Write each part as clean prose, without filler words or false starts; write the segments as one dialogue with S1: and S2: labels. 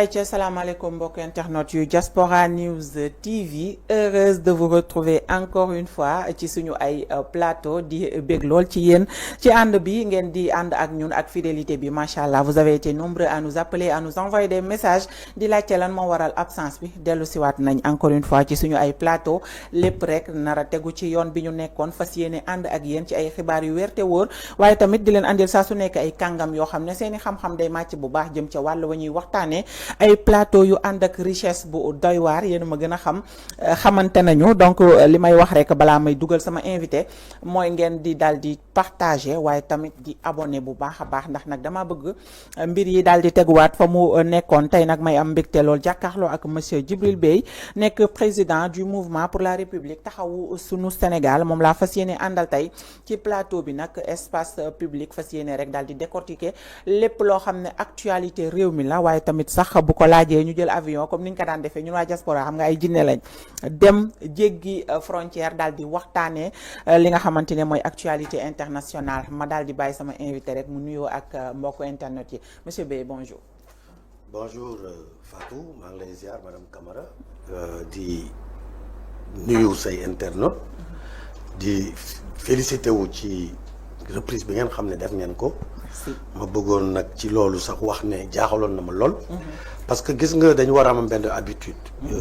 S1: Aïcha, salam alaikum mbokk internet yu Diaspora News TV, heureuse de vous retrouver encore une fois ci suñu ay plateau di bég lool ci yéen ci ànd bi ngeen di ànd ak ñun ak fidélité bi machallah. Vous avez été nombreux à nous appeler, à nous envoyer des messages di laajte lan moo waral absence bi. dellu siwaat nañ encore une fois ci suñu ay plateau lépp rek nara tegu ci yoon bi ñu nekkoon fas yéene ànd ak yéen ci ay xibaar yu wér te wóor, waaye tamit di leen andil saa su nekk ay kàngam yoo xam ne seeni xam-xam day màcc bu baax jëm ca wàll wa ñuy waxtaanee. ay plateau yu ànd ak richesse bu doy waar, yéen ma gën a xamante nañu. donc li may wax rek balaa may dugal sama invité mooy ngeen di daal di partager waaye tamit di abonné bu baax a baax, ndax nag dama bëgg mbir yi daal di teguwaat fa mu nekkoon. tey nag may am mbégte lool jàkkaarloo ak monsieur Djibril Bèye nekk président du mouvement pour la république taxawu sunu Sénégal. moom laa fas yéene àndal tey ci plateau bi nag espace public, fas yéene rek daal di décortiquer lépp loo xam ne actualité réew mi la, waaye tamit sax bu ko laajee ñu jël avion comme niñ ko daan defee ñun waa diaspora xam nga ay jinne lañ, dem jéggi frontière daal di waxtaanee li nga xamante ne mooy actualité internationale. ma daal di bàyyi sama invité rek mu nuyoo ak mbokku internet yi. monsieur Bèye, bonjour.
S2: Bonjour Fatou, maa ngi lay ziar madame Camara, di nuyu say internet, di félicité wu ci reprise bi ngeen xam ne def ngeen ko. ma bëggoon nag ci loolu sax wax ne jaaxaloon na ma lool. parce que gis nga dañu war a am benn habitude.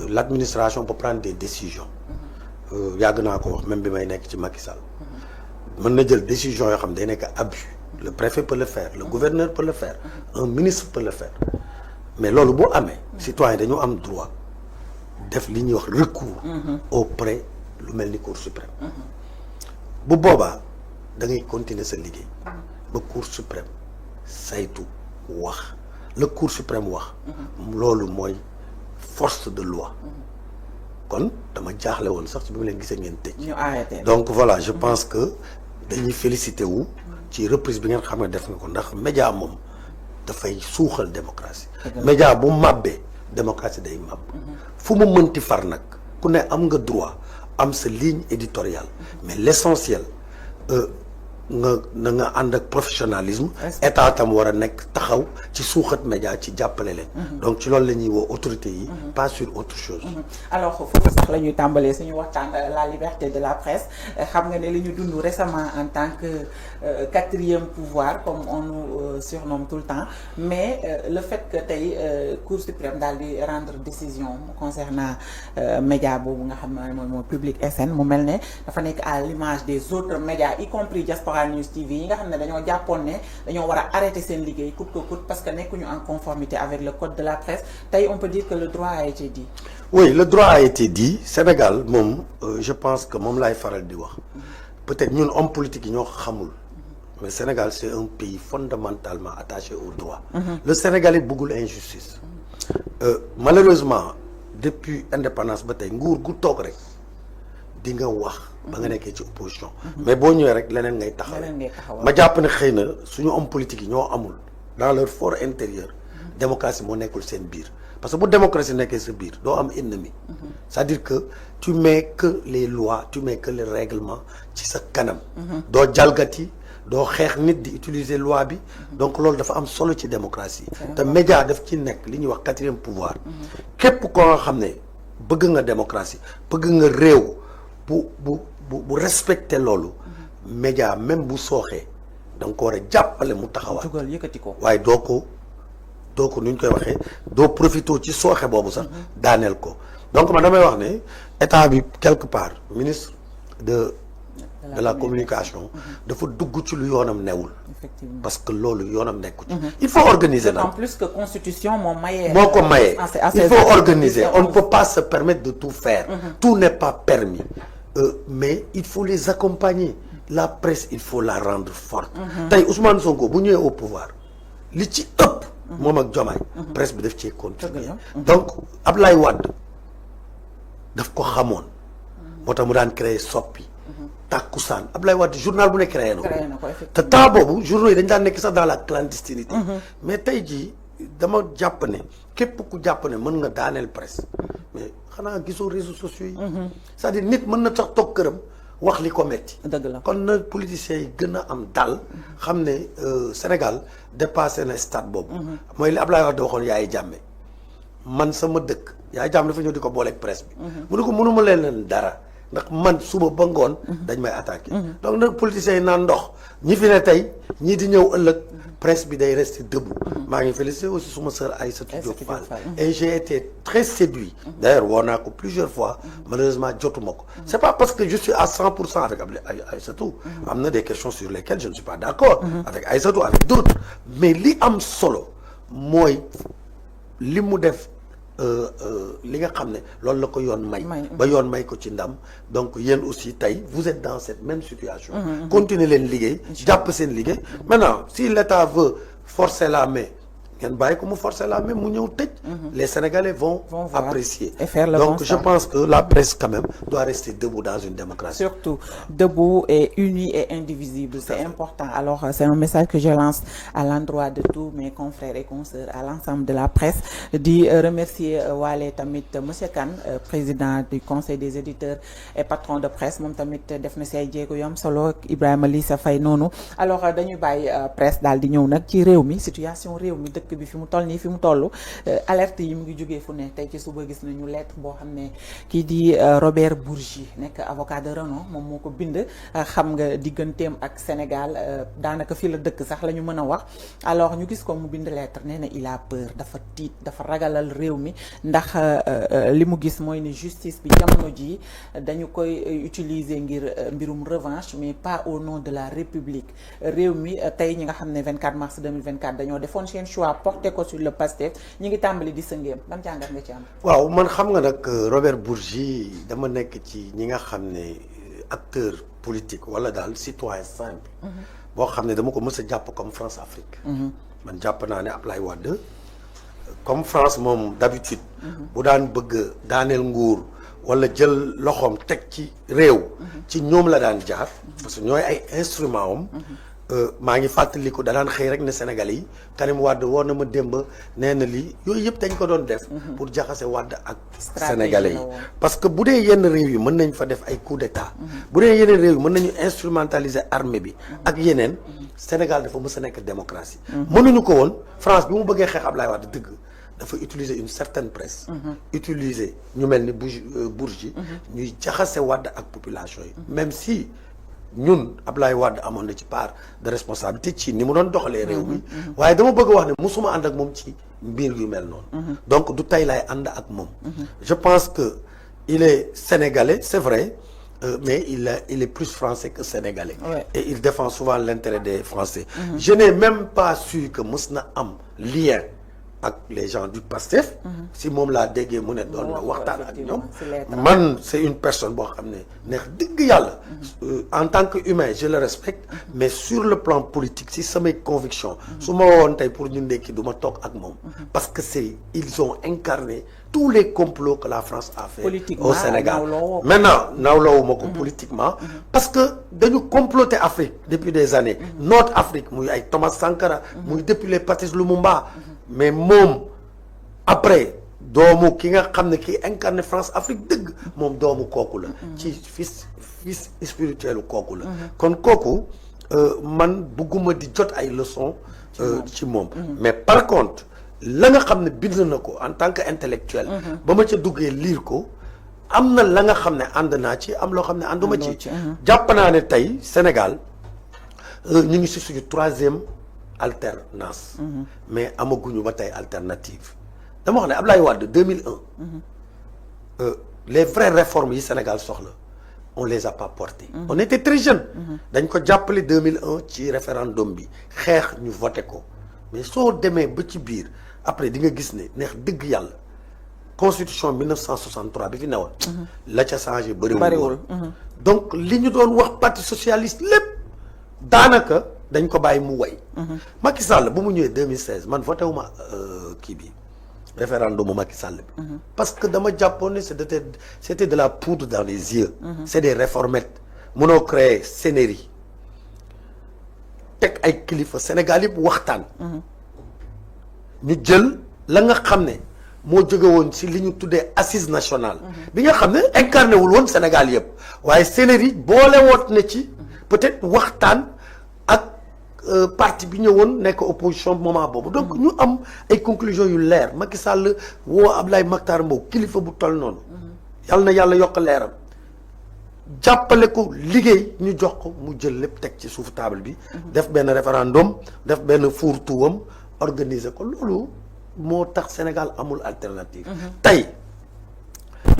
S2: l'administration peut prendre des décisions. yàgg naa ko wax même bi may nekk ci Macky Sall. mën na jël décision yoo xam ne day nekk abus. le préfet peut le faire, le gouverneur peut le faire, un ministre peut le faire. mais loolu boo amee. citoyen dañu am droit def li ñuy wax recours. auprès lu mel ni cour suprême. bu boobaa da ngay continuer sa liggéey. ba cour suprême saytu wax la cour suprême wax. loolu mooy force de loi. kon dama jaaxle woon sax ci bi ma leen gisee ngeen tëj.
S1: ñu arrêté
S2: donc voilà je pense que dañuy félicité wu ci reprise bi ngeen xam ne def nga ko, ndax média moom dafay suuxal démocratie. média bu màbbee démocratie day màbb. fu mu mënti far nag ku ne am nga droit am sa ligne éditoriale, mais l'essentiel nga ànd ak professionnalisme. état tam war a nekk taxaw ci suuxat média ci jàppale leen. donc ci loolu la ñuy woo autorités yi. pas sur autre chose.
S1: alors foofu sax la ñuy tàmbalee suñu waxtaan la liberté de la presse. xam nga ne li ñu dund récemment en tant que quatrième pouvoir comme on nous surnomme tout le temps, mais le fait que tey Cour suprême daal di rendre décision concernant média boobu nga xam ne mooy Public SN, mu mel ne dafa nekk à l'image des autres médias y compris Diaspora News TV yi nga xam ne dañoo jàppoon ne dañoo war a arrêter seen liggéey coûte que coûte parce que nekkuñu en conformité avec le code de la presse. tey on peut dire que le droit a été dit.
S2: oui, le droit a été dit. Sénégal moom je pense que moom laay faral di wax peut-être ñun hommes politiques yi ñoo xamul, mais Sénégal c'est un pays fondamentalement attaché au droit. Le Sénégalais bëggul injustice. Malheureusement depuis indépendance ba tey nguur gu toog rek di nga wax ba nga nekkee ci opposition. mais boo ñëwee rek leneen ngay taxawee. ma jàpp ne xëy na suñu homme politique yi ñoo amul dans leur fort intérieur démocratie moo nekkul seen biir, parce que bu démocratie nekkee sa biir doo am ennemi. c'est-à-dire que tu mets que les lois, tu mets que les règlements ci sa kanam. doo jalgati, doo xeex nit di utiliser loi bi. donc loolu dafa am solo ci démocratie. te média daf ci nekk li ñuy wax quatrième pouvoir. képp koo nga xam ne bëgg nga démocratie, bëgg nga réew bu respecter loolu. média même bu sooxee da nga ko war a jàppale mu taxawaat.
S1: dugal yëkkati ko
S2: waaye doo ko nu ñu koy waxee doo profité ci sooxe boobu sax daaneel ko. donc man damay wax ne état bi quelque part ministre de la communication dafa dugg ci lu yoonam newul.
S1: effectivement
S2: parce que loolu yoonam nekku ci. il faut organiser nag.
S1: en plus que constitution moo mayee.
S2: moo ko mayee il faut organiser. on ne peut pas se permettre de tout faire. tout n'est pas permis. mais il faut les accompagner. la presse il faut la rendre forte. tey Ousmane Sonko bu ñëwee au pouvoir li ci ëpp. moom ak Diomaye. presse bi daf cee contribuer. donc Ablaye Wade daf ko xamoon. moo tax mu daan créer Soppi. Takkusaan Ablaye Wade journal bu ne créé na ko. te temps boobu journaux yi dañ daan nekk sax dans la clandestinité. mais tey jii dama jàpp ne képp ku jàpp ne mën nga daaneel presse. mais xanaa gisoo réseaux sociaux yi. c'est-à-dire nit mën na sax toog këram wax li ko metti.
S1: dëgg la
S2: kon na politiciens yi gën a am dal. xam ne Sénégal dépassé na stade boobu. mooy li Ablaye Wade waxoon Yaay Jàmme man sama dëkk Yaya Jammeh dafa ñëw di ko booleeg presse bi. mu ne ko mënuma leen dara ndax man suba ba ngoon. dañ may attaqué. donc nag politiciens yi naan ndox ñi fi ne tey ñii di ñëw ëllëg. presse bi day rester debout. maa ngi félicité aussi suma sœur Aïssatou Diop Fall. et j'ai été très séduit. d'ailleurs woo naa ko plusieurs fois. malheureusement jotuma ko. c'est pas parce que je suis à 100% avec Aïssatou. am na des questions sur lesquelles je ne suis pas d'accord. avec Aïssatou avec d'autres. mais li am solo mooy li mu def li nga xam ne loolu la ko yoon may. ba yoon may ko ci ndam donc yéen aussi tey vous êtes dans cette même situation. continuez leen liggéey. jàpp seen liggéey. maintenant si l'État veut forcer la main ngeen bàyyi ko mu forcer la main mu ñëw tëj. les Sénégalais vont apprécier.
S1: et faire le
S2: donc
S1: bon
S2: je pense que la presse quand même doit rester debout dans une démocratie.
S1: surtout debout et unie et indivisible. C'est important. Alors c'est un message que je lance à l'endroit de tous mes confrères et consoeurs, à l'ensemble de la presse, di remercier waale tamit monsieur Kane, président du conseil des éditeurs et patron de presse, moom tamit def na si ay jéego yu am solo. Ibrahima Lissa Faye noonu. Alors dañuy bàyyi presse daal di ñëw nag ci réew mi, situation réew mi dëkk bi fi mu toll nii fi mu toll alerte yi mu ngi jógee fu ne. tey ci suba gis nañu lettre boo xam ne kii di Robert Bourgi nekk avocat de renom moom moo ko bind. xam nga digganteem ak Sénégal daanaka fi la dëkk sax la ñu mën a wax. alors ñu gis ko mu bind lettre nee na il a peur, dafa tiit, dafa ragalal réew mi ndax li mu gis mooy ne justice bi jamono ji dañu koy utiliser ngir mbirum revanche mais pas au nom de la République. réew mi tey ñi nga xam ne 24 mars 2024 dañoo defoon seen choix porté ko sur le Pastef ñi ngi tàmbali di sëngeem ban jàngat nga ci am.
S2: waaw man xam nga nag Robert Bourgi dama nekk ci ñi nga xam ne acteur politique wala daal citoyen simple. boo xam ne dama ko mës a jàpp comme France Afrique. man jàpp naa ne Ablaye Wade comme France moom d'habitude. bu daan bëgg daaneel nguur wala jël loxoom teg ci réew. ci ñoom la daan jaar. parce que ñooy ay instruments am. maa ngi fàttaliku da daan xëy rek ne Sénégalais yi Karim Wade woon na ma démb nee na lii yooyu yëpp dañ ko doon def. pour jaxase Wade ak Sénégalais yi. parce que bu dee yenn réew yi mën nañ fa def ay coup d'état. bu dee yeneen réew yi mën nañu instrumentaliser armée bi. ak yeneen Sénégal dafa mës a nekk démocratie. mënuñu ko woon France bi mu bëggee xeex Ablaye Wade dëgg dafa utiliser une certaine presse. utiliser ñu mel ni Bourgi ñuy jaxase Wade ak population yi. même si. ñun Ablaye Wade amoon na ci part de responsabilité ci ni mu doon doxalee réew mi waaye dama bëgg wax ne musuma ànd ak moom ci mbir yu mel noonu. donc du tey laay ànd ak moom. je pense que il est sénégalais c'est vrai mais il est plus français que sénégalais. et il défend souvent l'intérêt des Français. je n'ai même pas su que mës na am lien ak les gens du Pastef. si moom laa déggee mu ne doon na waxtaan ak ñoom. man c'est une personne boo xam ne neex dëgg yàlla. en tant que humain je le respecte. mais sur le plan politique si samay convictions. su ma woon tey pour ñu ndekki du ma toog ak moom. parce que ils ont incarné tous les complots que la France a fait au Sénégal. maintenant nawloowu ma ko politiquement. parce que dañu comploter Afrique depuis des années. notre Afrique muy ay Thomas Sankara. muy depuis les Patrice Lumumba. mais moom après doomu ki nga xam ne kii incarné France Afrique dëgg moom doomu kooku la. ci fils spirituel kooku la. kon kooku man bugguma di jot ay leçons. ci moom. mais par contre la nga xam ne bind na ko en tant que intellectuel. ba ma ca duggee lire ko am na la nga xam ne ànd naa ci am loo xam ne ànduma ci. jàpp naa ne tey Sénégal ñu ngi si suñu troisième. alternance. mais amaguñu ba tey alternative. dama wax ne Ablaye Wade 2001. les vraies réformes yi Sénégal soxla on les a pas portées. on était très jeunes. dañ ko jàppale 2001 ci référendum bi xeex ñu voté ko mais soo demee ba ci biir après di nga gis ne neex dëgg yàlla constitution 1963 bi fi newoon. la ca changé bëriwul. donc li ñu doon wax parti socialiste lépp daanaka. dañ ko bàyyi mu way. Macky Sall bu mu ñëwee 2016 man voté wu ma kii bi référendum mu Macky Sall bi. parce que dama jàppoon ne c'était de la poudre dans les yeux. c'est des réformettes mënoo créer scénarii teg ay kilifa Sénégal yëpp waxtaan. ñu jël la nga xam ne moo jóge woon ci li ñu tuddee assise nationale. bi nga xam ne incarné wul woon Sénégal yëpp waaye scénarii boole woot na ci peut-être waxtaan. parti bi ñëwoon nekk opposition moment boobu. donc ñu am ay conclusions yu leer Macky Sall woo Abdoulaye Makhtar Mbow kilifa bu toll noonu. yàlla na yàlla yokk leeram. jàppale ko liggéey ñu jox ko mu jël lépp teg ci suufu table bi. def benn référendum def benn fourre-tout-am organiser ko loolu moo tax Sénégal amul alternative. tey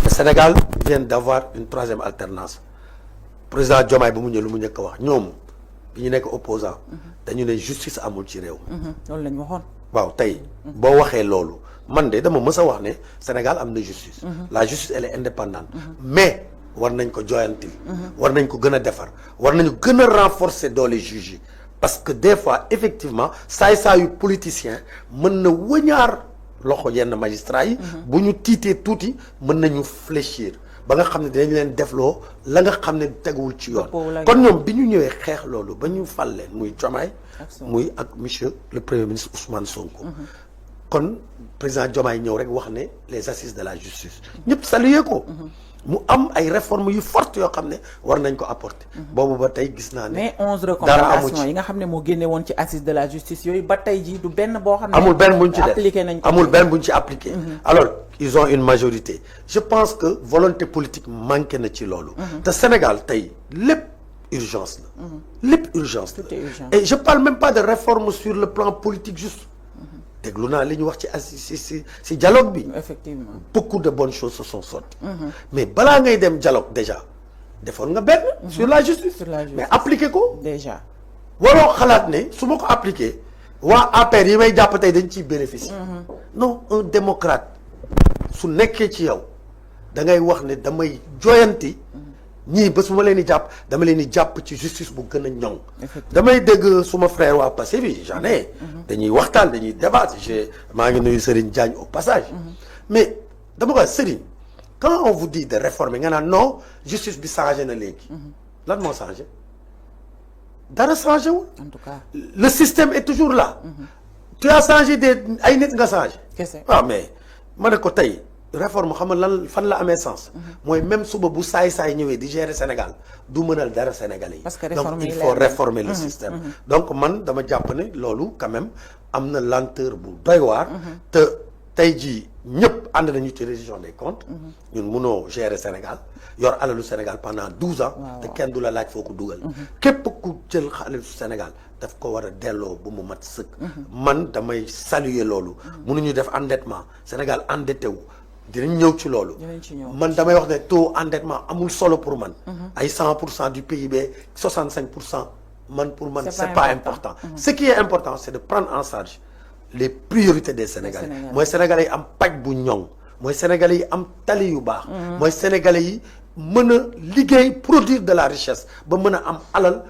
S2: le Sénégal vient d'avoir une troisième alternance président Diomaye bu mu ñëw lu mu njëkk a wax ñoom bi ñu nekk opposant dañu ne justice amul ci réew.
S1: loolu la ñu waxoon.
S2: waaw tey boo waxee loolu man de dama mës a wax ne Sénégal am na justice. la justice elle est indépendante. mais war nañ ko joyantil. war nañ ko gën a defar war nañu gën a renforcer doole juges yi parce que des fois effectivement saay-saayu politicien mën na wëñaar loxo yenn magistrats yi. bu ñu tiitee tuuti mën nañu fléchir ba nga xam ne dinañ leen defloo la nga xam ne teguwul ci yoon. kon ñoom bi ñu ñëwee xeex loolu ba ñu fal leen muy Diomaye muy ak monsieur le premier ministre Ousmane Sonko. kon président Diomaye ñëw rek wax ne les assises de la justice ñëpp saluer ko. mu am ay réformes yu fortes yoo xam ne war nañ ko apporter. boobu ba tey gis naa ne.
S1: mais 11 recommandations yi nga xam ne moo génne woon ci assises de la justice yooyu ba tey jii du benn boo xam ne.
S2: amul benn buñ ci def
S1: appliqué nañ ko
S2: amul benn buñ ci appliqué. alors ils ont une majorité je pense que volonté politique manqué na ci loolu. te Sénégal tey lépp urgence la. lépp urgence la et je parle même pas de réforme sur le plan politique juste. déglu naa li ñu wax ci dialogue bi.
S1: effectivement
S2: beaucoup de bonnes choses se sont sorties. mais balaa ngay dem dialogue déjà defoon nga benn. sur la justice. mais appliqué ko.
S1: déjà
S2: waroo xalaat ne su ma ko appliqué waa APR yi may jàpp tey dañ ciy bénéficier. non un démocrate su nekkee ci yow da ngay wax ne damay joyanti. ñii ba su ma leen di jàpp dama leen di jàpp ci justice bu gën a ñoŋ. damay dégg suma frère waa Pastef bi j'en ai. dañuy waxtaan dañuy débattre maa ngi nuyu Serigne Diagne au passage. mais dama ko Serigne quand on vous dit de réformer nga naan non justice bi changé na léegi. lan moo changé dara changé wul.
S1: en tout cas
S2: le système est toujours là. tu as changé ay nit nga changé.
S1: kese
S2: waaw mais ma ne ko tey. réforme xam nga lan fan la amee sens. mooy même suba bu saay-saay ñëwee di gérer Sénégal du mënal dara Sénégalais yi.
S1: parce que
S2: donc il faut réformer le système. donc man dama jàpp ne loolu quand même am na lenteur bu doy waar. te tey jii ñëpp ànd nañu ci reddition des comptes. ñun mënoo gérer Sénégal yor alalu Sénégal pendant 12 ans. te kenn du la laaj foo ko dugal. képp ku jël alalu Sénégal daf ko war a delloo bu mu mat sëkk. man damay saluer loolu. mënuñu def endettement Sénégal endetté wu. dinañ ñëw ci loolu. man damay wax ne taux endettement amul solo pour man. ay 100% du PIB 65% man pour man c'est pas important. ce qui est important c'est de prendre en charge les priorités des Sénégalais. mooy Sénégalais yi am paj bu ñoŋ. mooy Sénégalais yi am tali yu baax. mooy Sénégalais yi mën a liggéey produire de la richesse ba mën a am alal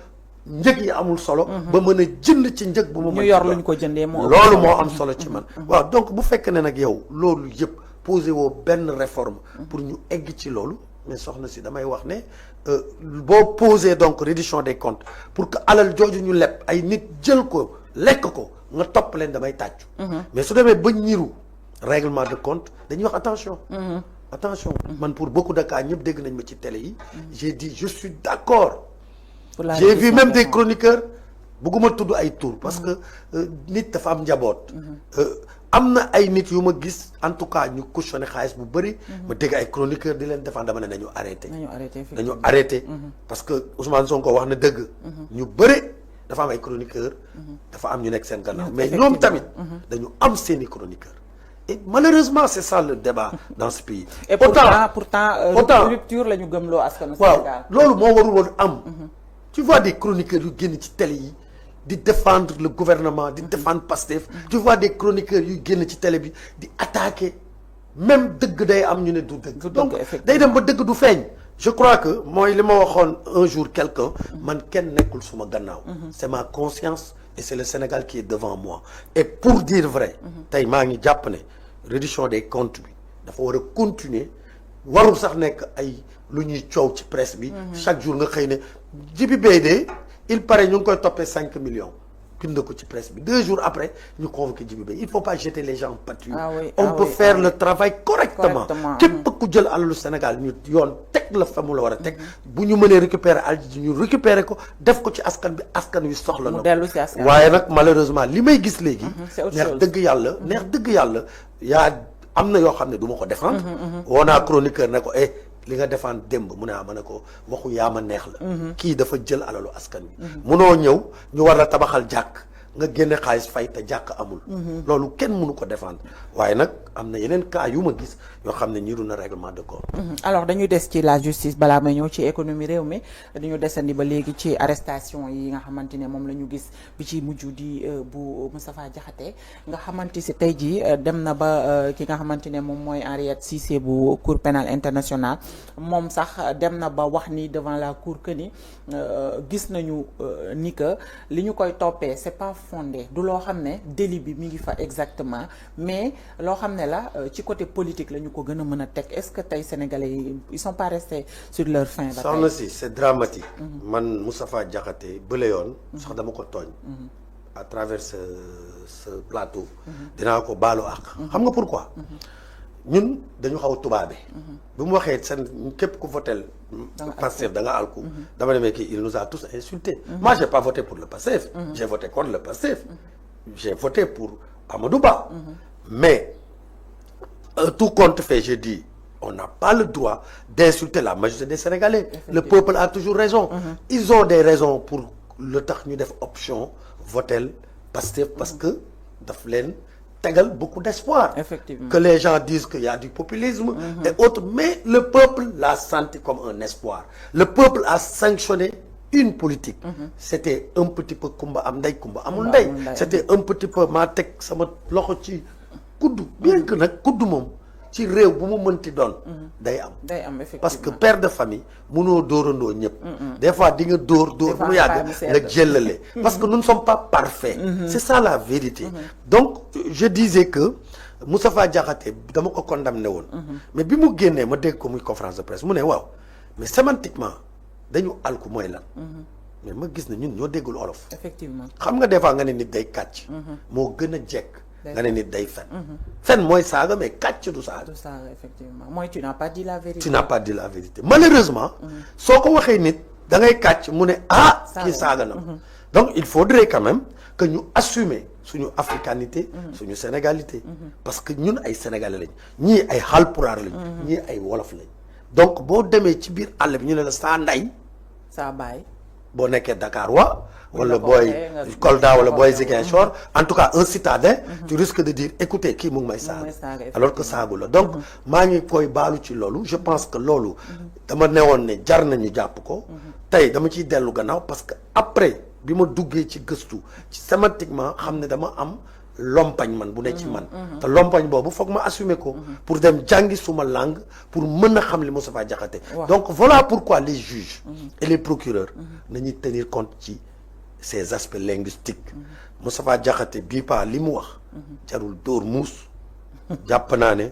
S2: njëg yi amul solo. ba mën a jënd ci njëg bu mu mën.
S1: ñu yor luñ ko jëndee
S2: loolu moo am solo ci man. waaw donc bu fekkee ne nag yow loolu yëpp. posé woo benn réforme pour ñu egg ci loolu mais soxna si damay wax ne boo posé donc reddition des comptes pour que alal jooju ñu leb ay nit jël ko lekk ko nga topp leen damay tàccu mais su demee ba ñiru règlement de compte dañuy wax attention attention man pour beaucoup de cas ñëpp dégg nañ ma ci télé yi j'ai dit je suis d'accord j'ai vu même des chroniqueurs bëgguma tudd ay tour parce que nit dafa am njaboot am na ay nit yu ma gis en tout cas ñu cautionné xaalis bu bëri. ma dégg ay chroniqueurs di leen défendre dama ne nañu arrêté. nañu arrêté parce que Ousmane Sonko wax na dëgg. ñu bëri dafa am ay chroniqueurs. dafa am ñu nekk seen gannaaw mais ñoom tamit dañu am seeni chroniqueurs. et malheureusement c'est ça le débat dans ce pays.
S1: et pourtant rupture la ñu gëmloo askanu Sénégal.
S2: waaw loolu moo warul woon am. tu vois des chroniqueurs yu génn ci télé yi. di défendre le gouvernement di défendre Pastef tu vois des chroniqueurs yuy génn ci télé bi di attaquer même dëgg day am ñu ne du dëgg donc day dem ba dëgg du feeñ je crois que mooy li ma waxoon un jour quelqu'un man kenn nekkul suma gannaaw c'est ma conscience et c'est le Sénégal qui est devant moi et pour dire vrai tey maa ngi jàpp ne reddition des comptes bi dafa war a continuer warul sax nekk ay lu ñuy coow ci presse bi chaque jour nga xëy ne Djiby Bèye il paraît ñu ngi koy toppee 5 millions bind ko ci presse bi 2 jours après ñu convoqué Djiby Bèye il faut pas jeter les gens battus on peut faire le travail correctement képp ku jël alalu Sénégal ñu yoon teg teg la fa mu la war a teg bu ñu mënee récupérer alal ji ñu récupérer ko def ko ci askan bi askan wi soxla na ko waaye nag malheureusement li may gis léegi neex dëgg yàlla yaa am na yoo xam ne du ma ko défendre woo naa chroniqueur ne ko li nga défendre démb mu ne ma ne ko waxu yaa ma neex la kii dafa jël alalu askan wi munoo ñëw ñu war la tabaxal jàkk nga génne xaalis fay te jàkk amul loolu kenn mënu ko défendre waaye nag am na yeneen cas yu ma gis yoo xam ne ñiru na règlement de compte
S1: alors dañu des ci la justice balaa may ñëw ci économie réew mi dañu desandi ba léegi ci arrestation yi nga xamante ne moom la ñu gis bi ci mujj di bu Moustapha Diakhaté nga xamante si tey jii dem na ba ki nga xamante ne moom mooy Henriette Cissé bu cour pénale internationale moom sax dem na ba wax ni devant la cour que ni gis nañu ni que li ñu koy toppee c'est pas fondé du loo xam ne délit bi mi ngi fa exactement mais loo xam ne la ci côté politique la ñu ko gën a mën a teg est-ce que tey sénégalais yi ils sont pas restés sur leur faim ba tey
S2: soxna si c'est dramatique man Moustapha Diakhaté bële yoon sax dama ko tooñ à travers ce plateau dinaa ko baalu àq xam nga pourquoi ñun dañu xaw a tubaabe bi mu waxee seen képp ku votel Pastef da nga alku dama demee kii il nous a tous insultés moi j'ai pas voté pour le Pastef j'ai voté contre le Pastef j'ai voté pour Amadou Ba mais tout compte fait je dis on n'a pas le droit d'insulter la majorité des Sénégalais le peuple a toujours raison ils ont des raisons pour le tax ñu def option votel Pastef parce que daf leen tegal beaucoup d'espoir que les gens disent qu'il y a du populisme et autres mais le peuple l'a senti comme un espoir le peuple a sanctionné une politique c'était un petit peu kumba am ndey kumba amul ndey c'était un petit peu maa teg sama loxo ci kuddu bien que nag kuddu moom ci réew bu mu mënti doon day am parce que père de famille mënoo dóorandoo ñëpp des fois di nga dóor bu mu yàgg nga jëllale parce que nous ne sommes pas parfaits c'est ça la vérité donc je disais que Moustapha Diakhaté dama ko condamné woon mais bi mu génnee ma dégg ko muy conférence de presse mu ne waaw mais sémantiquement dañu alku mooy lan mais ma gis ne ñun ñoo déggul olof
S1: effectivement
S2: xam nga des fois nga ne nit day kàcc moo gën a jekk nga ne nit day fen fen mooy saaga mais kàcc du saaga
S1: effectivement mooy tu n'as pas dit la vérité
S2: tu n'as pas dit la vérité malheureusement soo ko waxee nit da ngay kàcc mu ne kii saaga na donc il faudrait quand même que ñu assumer suñu africanité suñu sénégalité parce que ñun ay sénégalais lañ ñii ay Haalpulaar lañ ñii ay wolof lañ donc boo demee ci biir àll bi ñu ne la saa nday
S1: saa baay
S2: boo nekkee Dakar wala booy Kolda wala booy Ziguinchor en tout cas un citadin tu risques de dire écoutez kii mu ngi may saaga alors que saagu la donc maa ngi koy baalu ci loolu je pense que loolu dama newoon ne jar nañu jàpp ko tey dama ciy dellu gannaaw parce que après bi ma duggee ci gëstu ci sémantiquement xam ne dama am lompañ man bu ne ci man te lompañ boobu foog ma assumer ko pour dem jàngi suma langue pour mën a xam li Moustapha Diakhaté donc voilà pourquoi les juges et les procureurs nañuy tenir compte ci ces aspects linguistiques Moustapha Diakhaté bii pas li mu wax jarul dóor muus jàpp naa ne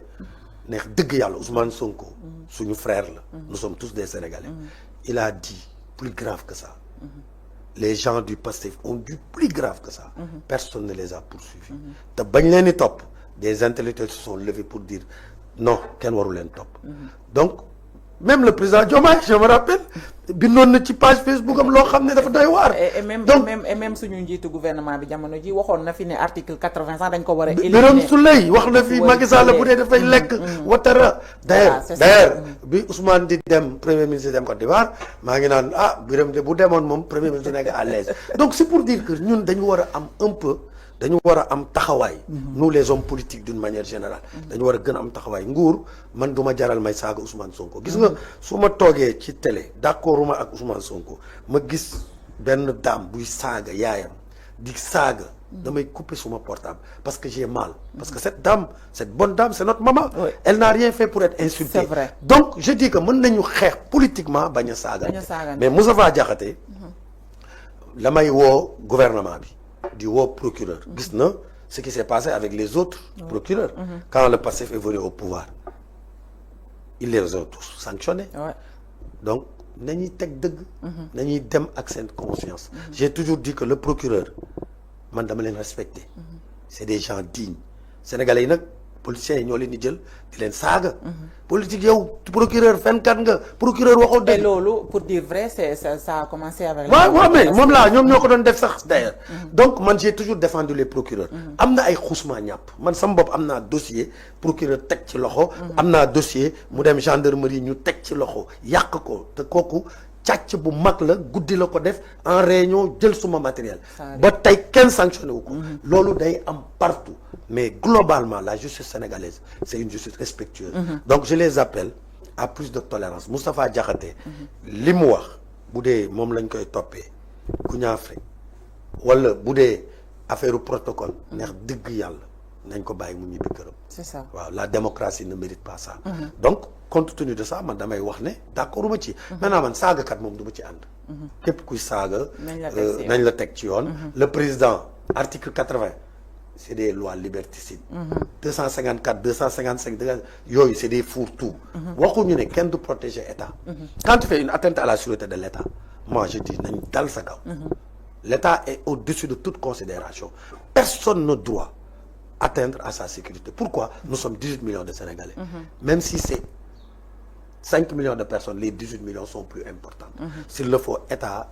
S2: neex dëgg yàlla Ousmane Sonko suñu frère la nous sommes tous des Sénégalais il a dit plus grave que ça les gens du Pastef ont dit plus grave que ça personne ne les a poursuivis te bañ leen di topp des intellectuels se sont levés pour dire non kenn waru leen topp donc même le président Diomaye je me rappelle bindoon na ci page Facebook am loo xam ne dafa doy waar.
S1: et même suñu njiitu gouvernement bi jamono ji waxoon na fi ne article 80 sax dañ ko war a éliminer.
S2: Birame Souleye wax na fi Macky Sall bu dee dafay lekk Ouattara. d'ailleurs bi Ousmane di dem premier ministre dem Côte d'Ivoire maa ngi naan Birame de bu demoon moom premier ministre nekk à l'aise donc c'est pour dire que ñun dañu war a am un peu. dañu war a am taxawaay nous les hommes politiques d'une manière générale dañu war a gën a am taxawaay nguur man du ma jaral may saaga Ousmane Sonko gis nga su ma toogee ci télé d'accorduma ak Ousmane Sonko ma gis benn dame buy saaga yaayam di saaga damay couper suma portable parce que j'ai mal parce que cette dame cette bonne dame c'est notre maman elle n'a rien fait pour être insultée.
S1: C'est vrai.
S2: Donc je dis que mën nañu xeex politiquement bañ a saaga mais Moustapha Diakhaté la may woo gouvernement bi di woo procureur gis na ce qui s'est passé avec les autres procureurs quand le Pastef est venu au pouvoir ils les ont tous sanctionnés donc nañuy teg dëgg nañuy dem ak seen conscience j'ai toujours dit que le procureur man dama leen respecter c'est des gens dignes sénégalais yi nag politiciens yi ñoo leen di jël di leen saaga. politique yow procureur fenkat nga procureur waxoo dëgg.
S1: et loolu pour dire vrai ça a commencé avec.
S2: waaw mais moom laa ñoom ñoo ko doon def sax d'ailleurs. donc man j'ai toujours défendu les procureurs. am na ay xusma ñàpp man sama bopp am naa dossier procureur teg ci loxo. am naa dossier mu dem gendarmerie ñu teg ci loxo yàq ko te kooku. càcc bu mag la guddi la ko def en réunion jël suma matériel ba tey kenn sanctionné wu ko loolu day am partout mais globalement la justice sénégalaise c'est une justice respectueuse donc je les appelle à plus de tolérance Moustapha Diakhaté li mu wax bu dee moom lañ koy toppee ku ñaafe wala bu dee affaire protocole neex dëgg yàlla nañ ko bàyyi mu ñibbi këram
S1: c'est ça
S2: waaw la démocratie ne mérite pas ça donc compte tenu de ça man damay wax ne d'accord ma ci maintenant man saagakat moom du ma ci ànd képp kuy saaga nañ la teg ci yoon le président article 80 c'est des lois liberticides 254 255 yooyu c'est des fourre-tout waxuñu ne kenn du protéger état quand tu fais une atteinte à la sûreté de l'état moi je dis nañ dal sa kaw l'état est au-dessus de toute considération personne n'a droit atteindre à sa sécurité. Pourquoi? Nous sommes 18 millions de Sénégalais. Même si c'est 5 millions de personnes, les 18 millions sont plus importants. S'il le faut, État,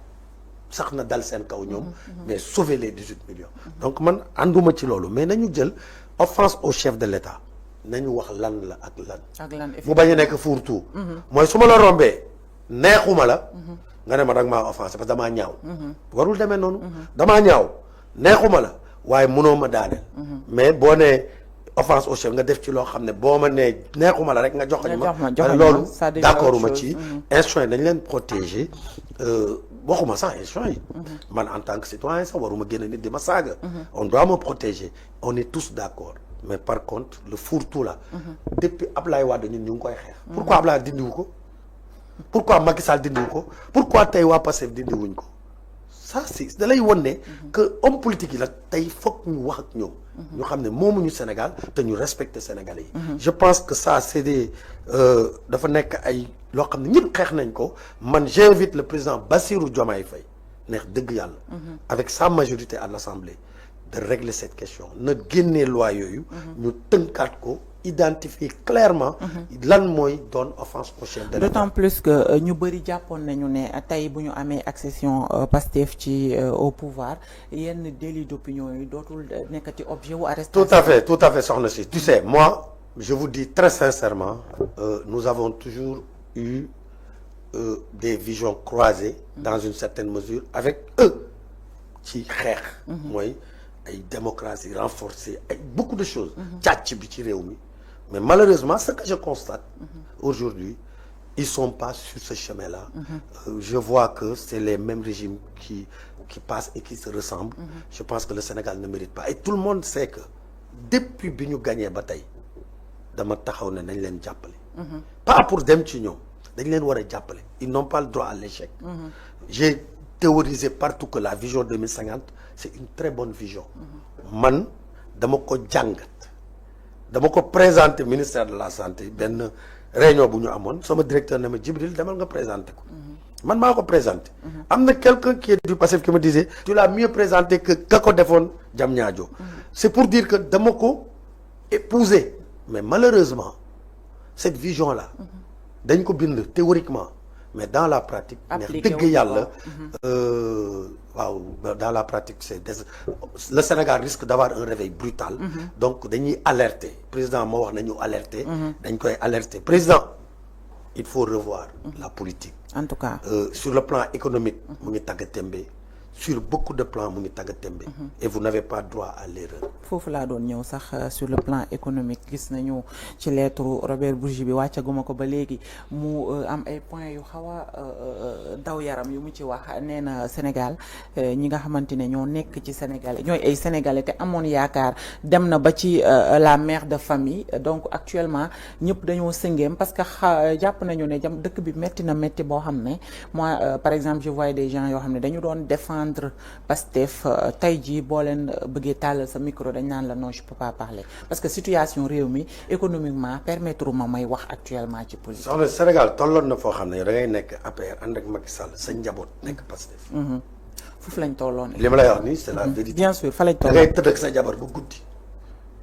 S2: sax na dal seen kaw ñoom, mais sauver les 18 millions. Donc man ànduma ci loolu mais nañu jël offense au chef de l'État nañu wax lan la ak lan. mu bañ a nekk fourre-tout. mooy su ma la rombee neexuma la. nga ne ma danga maa offensé parce que damaa ñaaw. warul demee noonu. damaa ñaaw neexuma la. waaye mënoo ma daaneel. mais boo nee offense au chef nga def ci loo xam ne boo ma nee neexuma la rek nga joxoñ ma loolu d'accord ma ci institutions yi dañ leen protéger waxuma sax institutions yi man en tant que citoyen sax waruma génn nit di ma saaga on doit me protéger on est tous d'accord mais par contre le fourre-tout là depuis Ablaye Wade ñun ñu ngi koy xeex pourquoi Ablaye dindiwu ko pourquoi Macky Sall dindiwu ko pourquoi tey waa Pastef dindiwuñ ko ça c'est da lay won ne que homme politique yi la tey foog ñu wax ak ñoom ñu xam ne moomuñu Sénégal te ñu respecter Sénégalais yi je pense que ça c'est des dafa nekk ay loo xam ne ñëpp xeex nañ ko man j'invite le président Bassirou Diomaye Faye neex dëgg yàlla avec sa majorité à l'Assemblée de régler cette question na génnee loi yooyu ñu tënkaat ko identifier clairement lan mooy doon offense au chef de l'État.
S1: D'autant plus que ñu bëri jàppoon nañu ne tey bu ñu amee accession Pastef ci au pouvoir yenn délit d'opinion yi dootul nekkati objet wu arrestation.
S2: tout à fait soxna si tu sais moi je vous dis très sincèrement nous avons toujours eu des visions croisées dans une certaine mesure avec eux ci xeex mooy ay démocratie renforcée ay beaucoup de choses càcc bi ci réew mi mais malheureusement ce que je constate aujourd'hui ils sont pas sur ce chemin-là je vois que c'est les mêmes régimes qui passent et qui se ressemblent je pense que le Sénégal ne mérite pas et tout le monde sait que depuis bi ñu gagné ba tey dama taxaw ne nañ leen jàppale pas pour dem ci ñoom dañ leen war a jàppale ils n'ont pas le droit à l'échec j'ai théorisé partout que la vision 2050 c'est une très bonne vision man dama ko jàngat dama ko présenter ministère de la santé benn réunion bu ñu amoon sama directeur ne ma Djibril demal nga présenter ko man maa ko présenter am na quelqu'un qui est du Pastef qui me disait tu l'as mieux présenté que ka ko defoon Diamniadio c'est pour dire que dama ko épouser mais malheureusement cette vision là dañ ko bind théoriquement mais dans la pratique neex dëgg yàlla waaw dans la pratique le Sénégal risque d'avoir un réveil brutal donc dañuy alerter président moo wax nañu alerter dañ koy alerter président il faut revoir la politique
S1: en tout cas
S2: sur le plan économique mu ngi tagga tembe sur beaucoup de plans mu ngi tagga tembe et vous n'avez pas droit à l'erreur
S1: foofu laa doon ñëw sax sur le plan économique gis nañu ci lettre Robert Bourgi bi wàccaguma ko ba léegi mu am ay points yu xaw a daw yaram yu mu ci wax nee na Sénégal ñi nga xamante ne ñoo nekk ci Sénégal ñooy ay Sénégalais te amoon yaakaar dem na ba ci la mère de famille donc actuellement ñëpp dañoo sëngeem parce que jàpp nañu ne dëkk bi métti na métti boo xam ne moi par exemple je vois des gens yoo xam ne dañu doon défendre Pastef tey jii boo leen bëggee tàllal sa micro dañ naan la non je peux pas parler parce que situation réew mi économiquement permettre ma may wax actuellement ci politique.
S2: soxna Sénégal tolloon na foo xam ne da ngay nekk APR ànd ak Macky Sall sa njaboot nekk Pastef.
S1: foofu lañ tolloon.
S2: li ma lay wax nii c'est la vérité.
S1: bien sûr fa lañ tolloon
S2: da ngay tëdd ak sa jabar ba guddi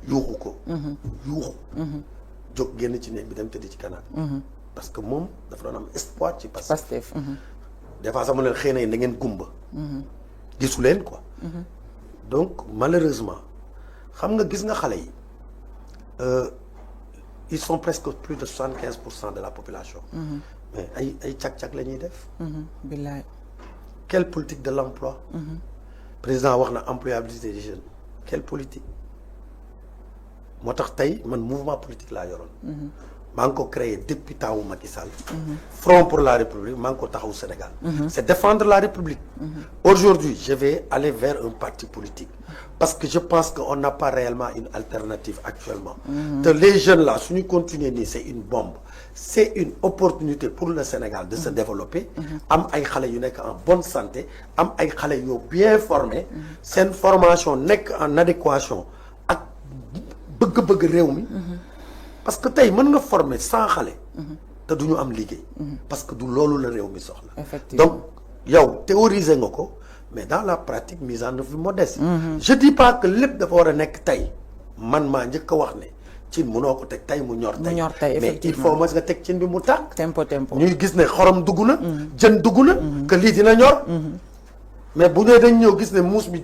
S2: yuuxu ko. yuuxu. jóg génn ci néeg bi dem tëdd ci canal. parce que moom dafa doon am espoir ci Pastef. des fois sax mu leen xëy na da ngeen gumba. gisu leen quoi. donc malheureusement xam nga gis nga xale yi ils sont presque plus de 75% de la population. mais ay cag-cag la ñuy def.
S1: billaay.
S2: quelle politique de l'emploi. président wax na employabilité des jeunes quelle politique. moo tax tey man mouvement politique laa yoroon. maa ngi ko créé depuis temps wu Macky Sall. Front pour la République maa ngi ko taxawu Sénégal. c'est défendre la République. Aujourd'hui je vais aller vers un parti politique. parce que je pense qu'on n'a pas réellement une alternative actuellement. te les jeunes là suñu continuer nii c'est une bombe. c'est une opportunité pour le Sénégal de se développer. am ay xale yu nekk en bonne santé am ay xale yu bien formés. seen formation nekk en adéquation ak bëgg-bëgg réew mi. parce que tey mën nga former 100 xale. te du ñu am liggéey. parce que du loolu la réew mi soxla.
S1: effectivement
S2: donc yow théoriser nga ko mais dans la pratique mise en œuvre modeste. je dis pas que lépp dafa war a nekk tey man maa njëkk a wax ne cin mënoo ko teg tey mu ñor tey. mais il faut mos nga teg cin bi mu tàkk.
S1: tempo
S2: ñuy gis ne xorom dugg na. jën dugg na. que lii dina ñor. mais bu dee dañ ñëw gis ne muus bi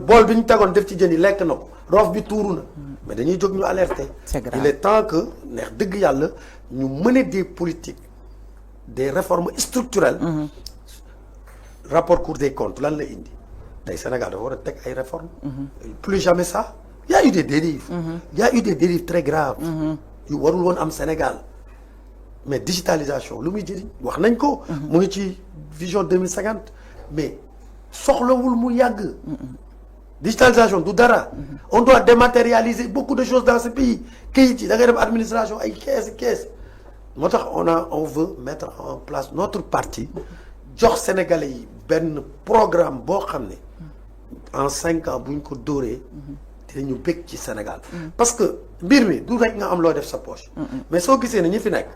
S2: bool bi ñu tegoon def ci jën yi lekk na ko roof bi tuuru na. mais dañuy jóg ñu alerter.
S1: c'est grave.
S2: il est temps que neex dëgg yàlla ñu mener des politiques des réformes structurelles. rapport Cour des comptes lan la indi tey Sénégal dafa war a teg ay réformes. plus jamais ça il y a eu des dérives. il y a eu des dérives très graves. yu warul woon am Sénégal mais digitalisation lu muy jëriñ wax nañ ko. mu ngi ci vision 2050 mais soxlawul mu yàgg. digitalisation du dara. on doit dématérialiser beaucoup de choses dans ce pays kayit yi da ngay dem administration ay kees moo tax on veut mettre en place notre parti jox Sénégalais yi benn programme boo xam ne en 5 ans bu ñu ko dóoree dinañu bëgg ci Sénégal. parce que mbir mi du rek nga am loo def sa poche. mais soo gisee ne ñi fi nekk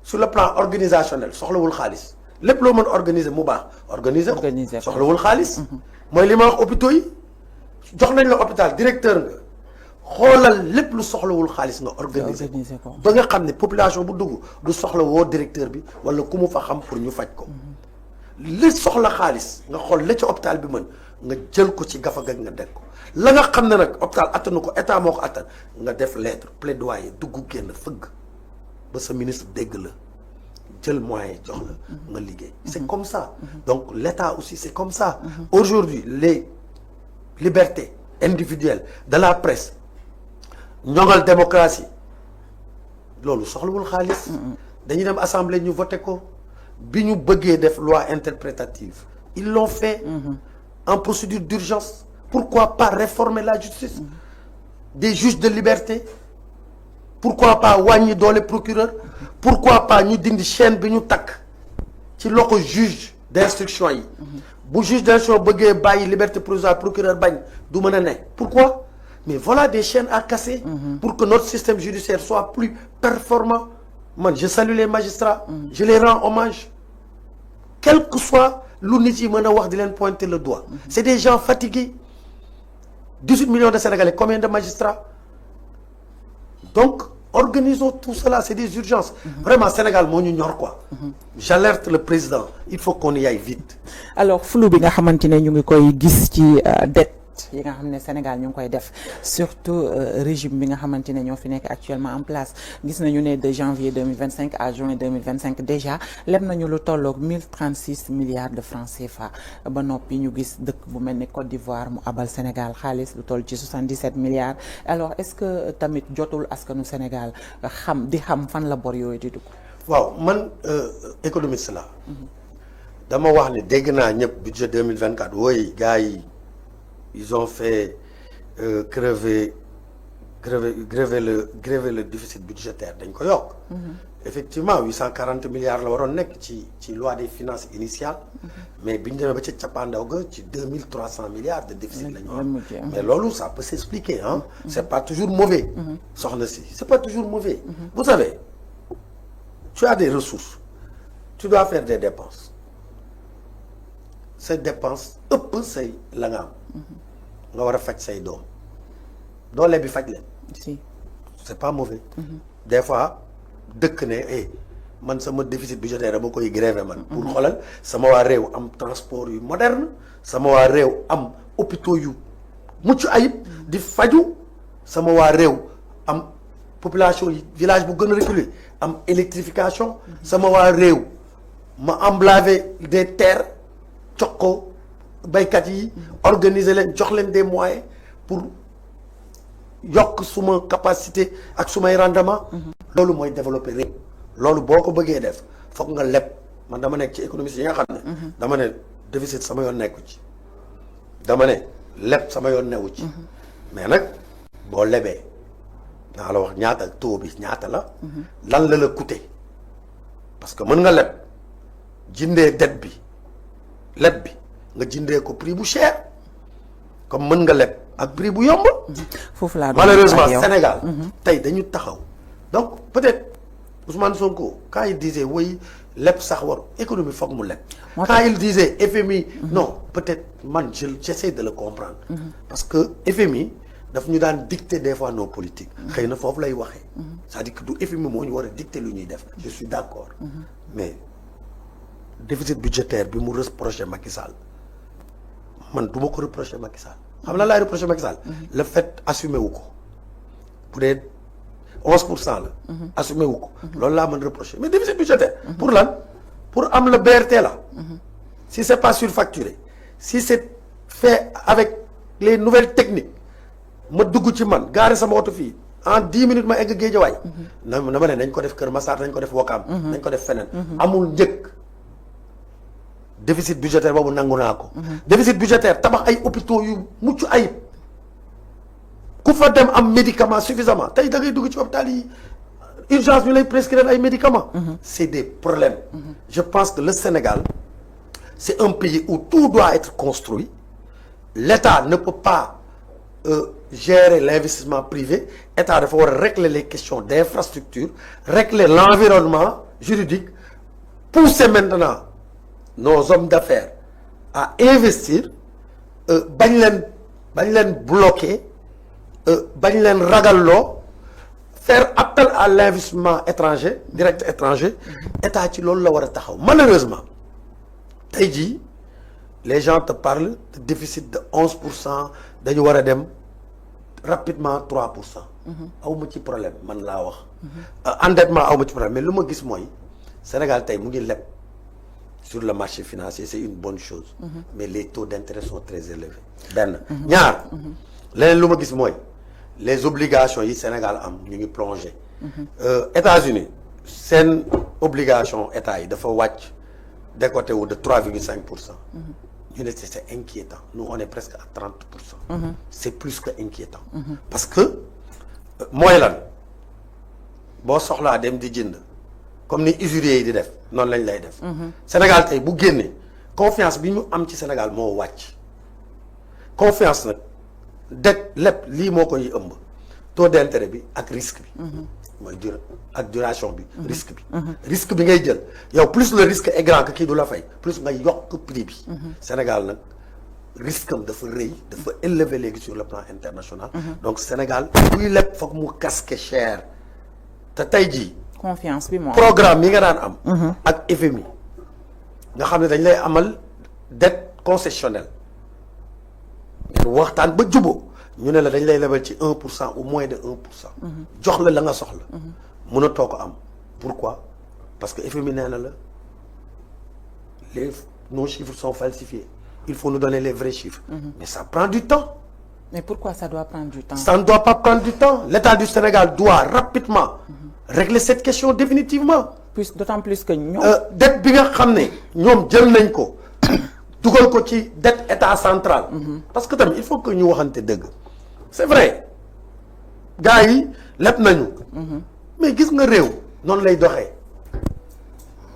S2: sur le plan organisationnel soxlawul xaalis lépp loo mën organiser mu baax. organiser ko soxlawul xaalis. mooy li ma wax hôpitaux yi jox nañ la hôpital directeur nga xoolal lépp lu soxlawul xaalis nga organiser ko ba nga xam ne population bu dugg du soxla woo directeur bi wala ku mu fa xam pour ñu faj ko. li soxla xaalis nga xool la ci hôpital bi mën nga jël ko ci gafaga nga deg ko la nga xam ne nag hôpital attanu ko état moo ko attan nga def lettre plaidoyer dugg génn fëgg ba sa ministre dégg la jël moyen jox la nga liggéey. c'est comme ça donc l'état aussi c'est comme ça. aujourd'hui les libertés individuelles de la presse ñoŋal démocratie loolu soxlawul xaalis. dañuy dem assemblée ñu voté ko bi ñu bëggee def loi interprétative ils l'ont fait. en procédure d'urgence. pourquoi pas réformer la justice. des juges de liberté. pourquoi pas wàññi doole procureur. pourquoi pas ñu dindi chaîne bi ñu takk ci loxo juge d'instruction yi. bu juge d'instruction bëggee bàyyi liberté provisoire procureur bañ du mën a ne. pourquoi mais voilà des chaînes à casser. pour que notre système judiciaire soit plus performant. man je salue les magistrats. je les rends hommage. quel que soit lu nit yi mën a wax di leen pointer le doigt. c'est des gens fatigués. 18 millions de Sénégalais combien de magistrats. donc organisons tout cela c'est des urgences. vraiment Sénégal moo ñu ñor quoi. j'alerte le président il faut qu'on y aille vite.
S1: alors flou bi nga xamante ne ñu ngi koy gis ci dette yi nga xam ne Sénégal ñu ngi koy def surtout régime bi nga xamante ne ñoo fi nekk actuellement en place gis nañu ne de janvier 2025 à juin 2025 déjà leb nañu lu tolloog 1036 milliards de francs CFA ba noppi ñu gis dëkk bu mel ni Côte d'Ivoire mu abal Sénégal xaalis lu toll ci 77 milliards alors est-ce que tamit jotul askanu Sénégal xam fan la bor yooyu di dugg.
S2: waaw man économiste la dama wax ne dégg naa ñëpp budget 2024 wooy gars yi ils ont fait grever le déficit budgétaire dañ ko yokk. effectivement 840 milliards la waroon nekk ci loi des finances initiale. mais biñ demee ba ca cappaandaw ga ci 2300 milliards de déficit la ñu am. mais loolu ça peut s'expliquer hein. c'est pas toujours mauvais. soxna si c'est pas toujours mauvais. vous savez tu as des ressources tu dois faire des dépenses say dépenses ëpp say la nga am. nga war a faj say doom doole bi faj leen.
S1: si
S2: c'est pas mauvais. des fois dëkk ne man sama déficit budgétaire dama koy gréver man. pour xoolal sama waa réew am transport yu moderne sama waa réew am hôpitaux yu mucc ayib di faju sama waa réew am population yi village bu gën a reculé am électrification sama waa réew ma emblaver des terres jox ko baykat yi organiser leen jox leen des moyens pour yokk suma capacité ak sumay rendement loolu mooy développer réew loolu boo ko bëggee def foog nga leb man dama nekk ci économiste yi nga xam ne dama ne déficit sama yoon nekku ci dama ne leb sama yoon newu ci mais nag boo lebee naa la wax ñaata taux bi ñaata la lan la coûter parce que mën nga leb jëndee dette bi leb bi nga jëndee ko prix bu cher comme mën nga leb ak prix bu yomb
S1: foofu laa
S2: malheureusement Sénégal tey dañu taxaw donc peut-être Ousmane Sonko quand il disait oui leb sax war économie foog mu leb quand il disait FMI non peut-être man j'essaie de le comprendre parce que FMI daf ñu daan dicter des fois nos politiques xëy na foofu lay waxee c'est-à-dire que du FMI moo ñu war a dicter lu ñuy def je suis d'accord mais déficit budgétaire bi mu reproché Macky Sall man du ma ko reproché Macky Sall xam na laay reproché Macky Sall le fait assumé wu ko bu dee 11% la assumé wu ko loolu laa mën reproché mais déficit budgétaire pour lan pour am le BRT là si c'est pas surfacturé si c'est fait avec les nouvelles techniques ma dugg ci man gaare sama oto fii en 10 minutes ma egg Géejawaay na ma ne nañ ko def Kër Massar nañ ko def Wakaam nañ ko def feneen amul njëkk déficit budgétaire boobu nangu naa ko déficit budgétaire tabax ay hôpitaux yu mucc ayib ku fa dem am médicament suffisamment tey da ngay dugg ci hôpital yi urgence ñu lay prescrire ay médicaments c'est des problèmes je pense que le Sénégal c'est un pays où tout doit être construit l'État ne peut pas gérer l'investissement privé État dafa war a régler les questions d'infrastructure régler l'environnement juridique pousser maintenant nos hommes d'affaires à investir bañ leen bloquer bañ leen ragalloo faire appel à l'investissement étranger direct étranger État ci loolu la war a taxaw malheureusement tey jii les gens te parlent de déficit de 11% dañu war a dem rapidement 3%. awma ci problème man laa wax. endettement awma ci problème mais lu ma gis mooy Sénégal tey mu ngi leb sur le marché financier c'est une bonne chose. mais les taux d'intérêt sont très élevés. benn ñaar leneen lu ma gis mooy les obligations yi Sénégal am ñu ngi plongé. États-Unis seen obligation état yi dafa wàcc décoté wu de 3,5%. ñu ne c'est inquiétant nous on est presque à 30%. c'est plus que inquiétant. parce que mooy lan boo soxlaa dem di jënd comme ni usuriers yi di def noonu lañ lay def. Sénégal tey bu génnee confiance bi ñu am ci Sénégal moo wàcc confiance nag det lépp lii moo koy ëmb taux d'intérêt bi ak risque bi. mooy duration bi. risque bi. risque bi ngay jël yow plus le risque est grand que kii du la fay plus nga yokk prix bi. Sénégal nag risque am dafa rëy dafa élevé léegi sur le plan international. donc Sénégal buy leb foog mu casquer cher te tey jii.
S1: confiance bi moom
S2: programme yi nga daan am. ak FMI nga xam ne dañ lay amal dette concessionnelle ngeen waxtaan ba jubóo. ñu ne la dañ lay lebal ci 1% ou moins de 1%. jox la nga soxla. mënatoo ko am pourquoi parce que FMI nee na la nos chiffres sont falsifiés il faut nous donner les vrais chiffres. mais ça prend du temps.
S1: mais pourquoi ça doit prendre du temps.
S2: ça ne doit pas prendre du temps l'État du Sénégal doit rapidement. régler cette question définitivement.
S1: d'autant plus que ñoom.
S2: dette bi nga xam ne ñoom jël nañ ko dugal ko ci dette État central. parce que tamit il faut que ñu waxante dëgg. c'est vrai gars yi lépp nañu. mais gis nga réew noonu lay doxee.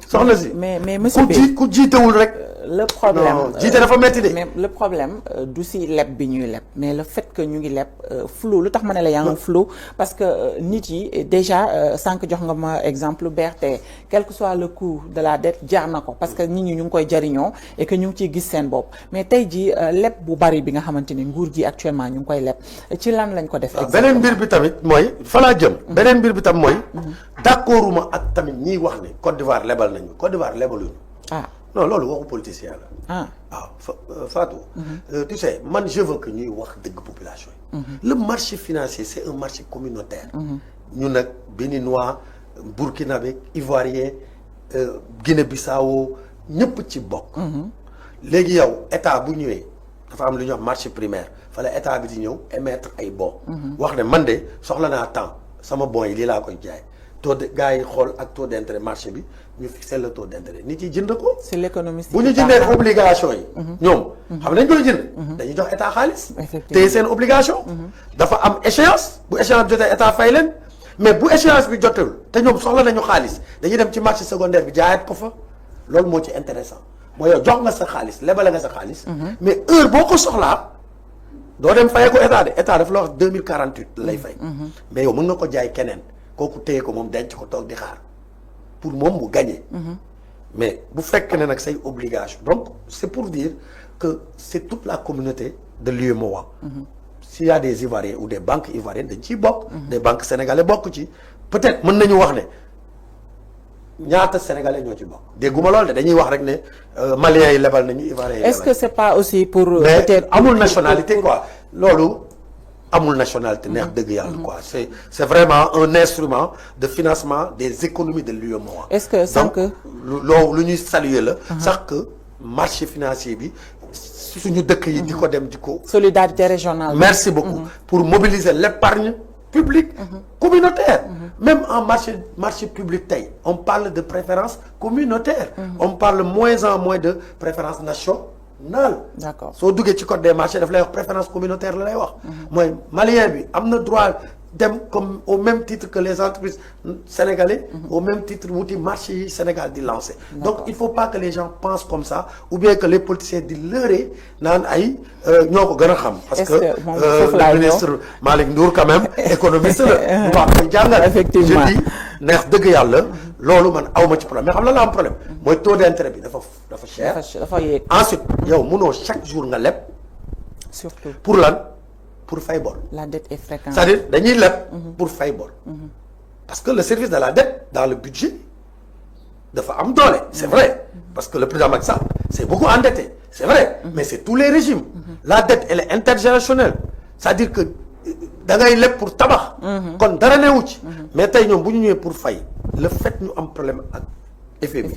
S2: soxna si
S1: mais monsieur Beye
S2: ku jiitewul rek
S1: le problème
S2: jiite dafa metti de.
S1: mais le problème du si leb bi ñuy leb mais le fait que ñu ngi leb flou lu tax ma ne la yaa ngi flou parce que nit yi déjà sànq jox nga ma exemple BRT quel que soit le coût de la dette jaar na ko parce que nit ñi ñu ngi koy jariñoo et que ñu ngi ciy gis seen bopp mais tey ji leb bu bari bi nga xamante ni nguur gi actuellement ñu ngi koy leb ci lan lañ ko def exactement.
S2: beneen mbir bi tamit mooy fa laa jëm. beneen mbir bi tam mooy. d'accorduma ak tamit ñiy wax ne Côte d'Ivoire lebal nañu Côte d'Ivoire lebaluñu. Non loolu waxu politicien la. Fatou. Tu sais man je veux que ñuy wax dëgg population yi. Le marché financier c'est un marché communautaire. ñu nag béninois burkinabé ivoirien Guinée-Bissau ñëpp ci bokk. léegi yow état bu ñëwee dafa am lu ñuy wax marché primaire fa la état bi di ñëw émettre ay bons. wax ne man de soxla naa temps sama bons yi lii laa koy jaay. taux de gars yi xool ak taux d'intérêt marché bi ñu fixer le taux d'intérêt nit yi jënd ko.
S1: c'est l'économie.
S2: bu ñu jëndee obligation yi. ñoom xam nañ koy jënd. dañuy jox état xaalis. te seen obligation. dafa am échéance bu échéance jotee état fay leen mais bu échéance bi jotul te ñoom soxla nañu xaalis dañuy dem ci marché secondaire bi jaayaat ko fa loolu moo ci intéressant mooy yow jox nga sa xaalis lebale nga sa xaalis. mais heure boo ko soxlaa doo dem fayee ko état de état dafa la wax 2048 la lay fay. mais yow mën nga ko jaay keneen. kooku téye ko moom denc ko toog di xaar pour moom mu gagner. mais bu fekk ne nag say obligation donc c'est pour dire que c'est toute la communauté de l'UEMOA. S'il y a des Ivoiriens ou des banques ivoiriennes dañ ciy bokk. des banques sénégalais bokk ci peut-être mën nañu wax ne ñaata sénégalais ñoo ci bokk dégguma lool de dañuy wax rek ne maliens yi lebal nañu ivoiriens yi.
S1: est-ce que c'est pas aussi pour.
S2: peut-être amul nationalité quoi loolu. amul nationalité neex dëgg yàlla quoi c'est vraiment un instrument de financement des économies de l'UEMOA.
S1: est-ce que sànq
S2: loolu lu ñuy saluer la. sax que marché financier bi suñu dëkk yi di ko dem di ko.
S1: solidarité régionale.
S2: merci beaucoup pour mobiliser l'épargne publique communautaire. même en marché public tey on parle de préférence communautaire. on parle moins en moins de préférence nationale.
S1: D'accord
S2: soo duggee ci code des marchés daf lay wax préférence communautaire la lay wax. mooy malien bi am na droit dem comme au même titre que les entreprises sénégalais. au même titre wuti marché yi Sénégal di lancer. donc il faut pas que les gens pensent comme ça ou bien que les politiciens di leurrer naan ay ñoo ko gën a xam. parce que le ministre Malick Ndour quand même économiste la. bu wax koy jàngal.
S1: effectivement
S2: je dis neex dëgg yàlla. loolu man awma ci problème mais xam la am problème. mooy taux d'intérêt bi dafa cher.
S1: dafa yéeg.
S2: ensuite yow mënoo chaque jour nga leb.
S1: surtout
S2: pour lan pour fay bor.
S1: la dette est fréquente.
S2: c'est-à-dire dañuy leb pour fay bor. parce que le service de la dette dans le budget dafa am doole. c'est vrai parce que le président Macky Sall c'est beaucoup endetté c'est vrai. mais c'est tous les régimes. la dette elle est intergénérationnelle c'est-à-dire que da ngay leb pour tabax. kon dara newu ci. mais tey ñoom bu ñu ñëwee pour fay le fait ñu am problème ak FMI.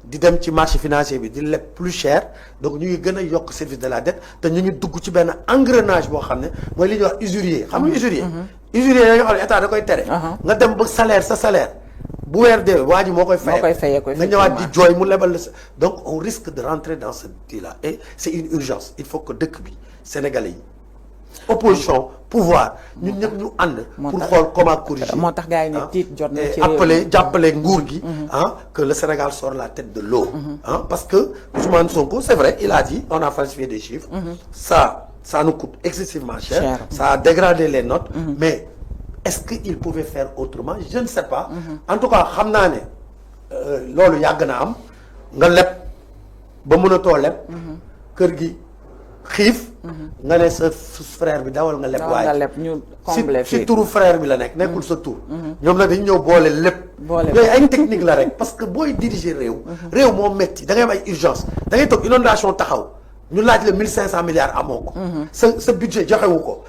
S2: di dem ci marché financier bi di leb plus cher donc ñu ngi gën a yokk service de la dette te ñu ngi dugg ci benn engrenage boo xam ne mooy li ñuy wax usurier xam nga usurier. usurier ya nga xam ne état da koy tere. nga dem ba salaire sa salaire bu weer dee waa ji moo koy fayee nga ñëwaat di jooy mu lebal la donc on risque de rentrer dans ce deal-là et c'est une urgence il faut que dëkk bi sénégalais yi opposition pouvoir ñun ñëpp ñu ànd pour xool comment corriger.
S1: moo tax gars yi ne tiit jot na ci
S2: jàppale nguur gi que le Sénégal sort la tête de l'eau parce que Ousmane Sonko c'est vrai il a dit on a falsifié des chiffres ça nous coûte excessivement cher ça a dégradé les notes mais est-ce qu'il pouvait faire autrement je ne sais pas en tout cas xam naa ne loolu yàgg na am nga leb ba mënatoo leb kër gi xiif nga ne sa frère bi dawal nga leb waaye si turu frère bi la nekkul sa tur ñoom nag dañu ñëw boole lépp yooyu ay technique la rek parce que booy diriger réew moo metti da ngay am ay urgence da ngay toog inondation taxaw ñu laaj la 1500 milliards amoo ko sa budget joxewu ko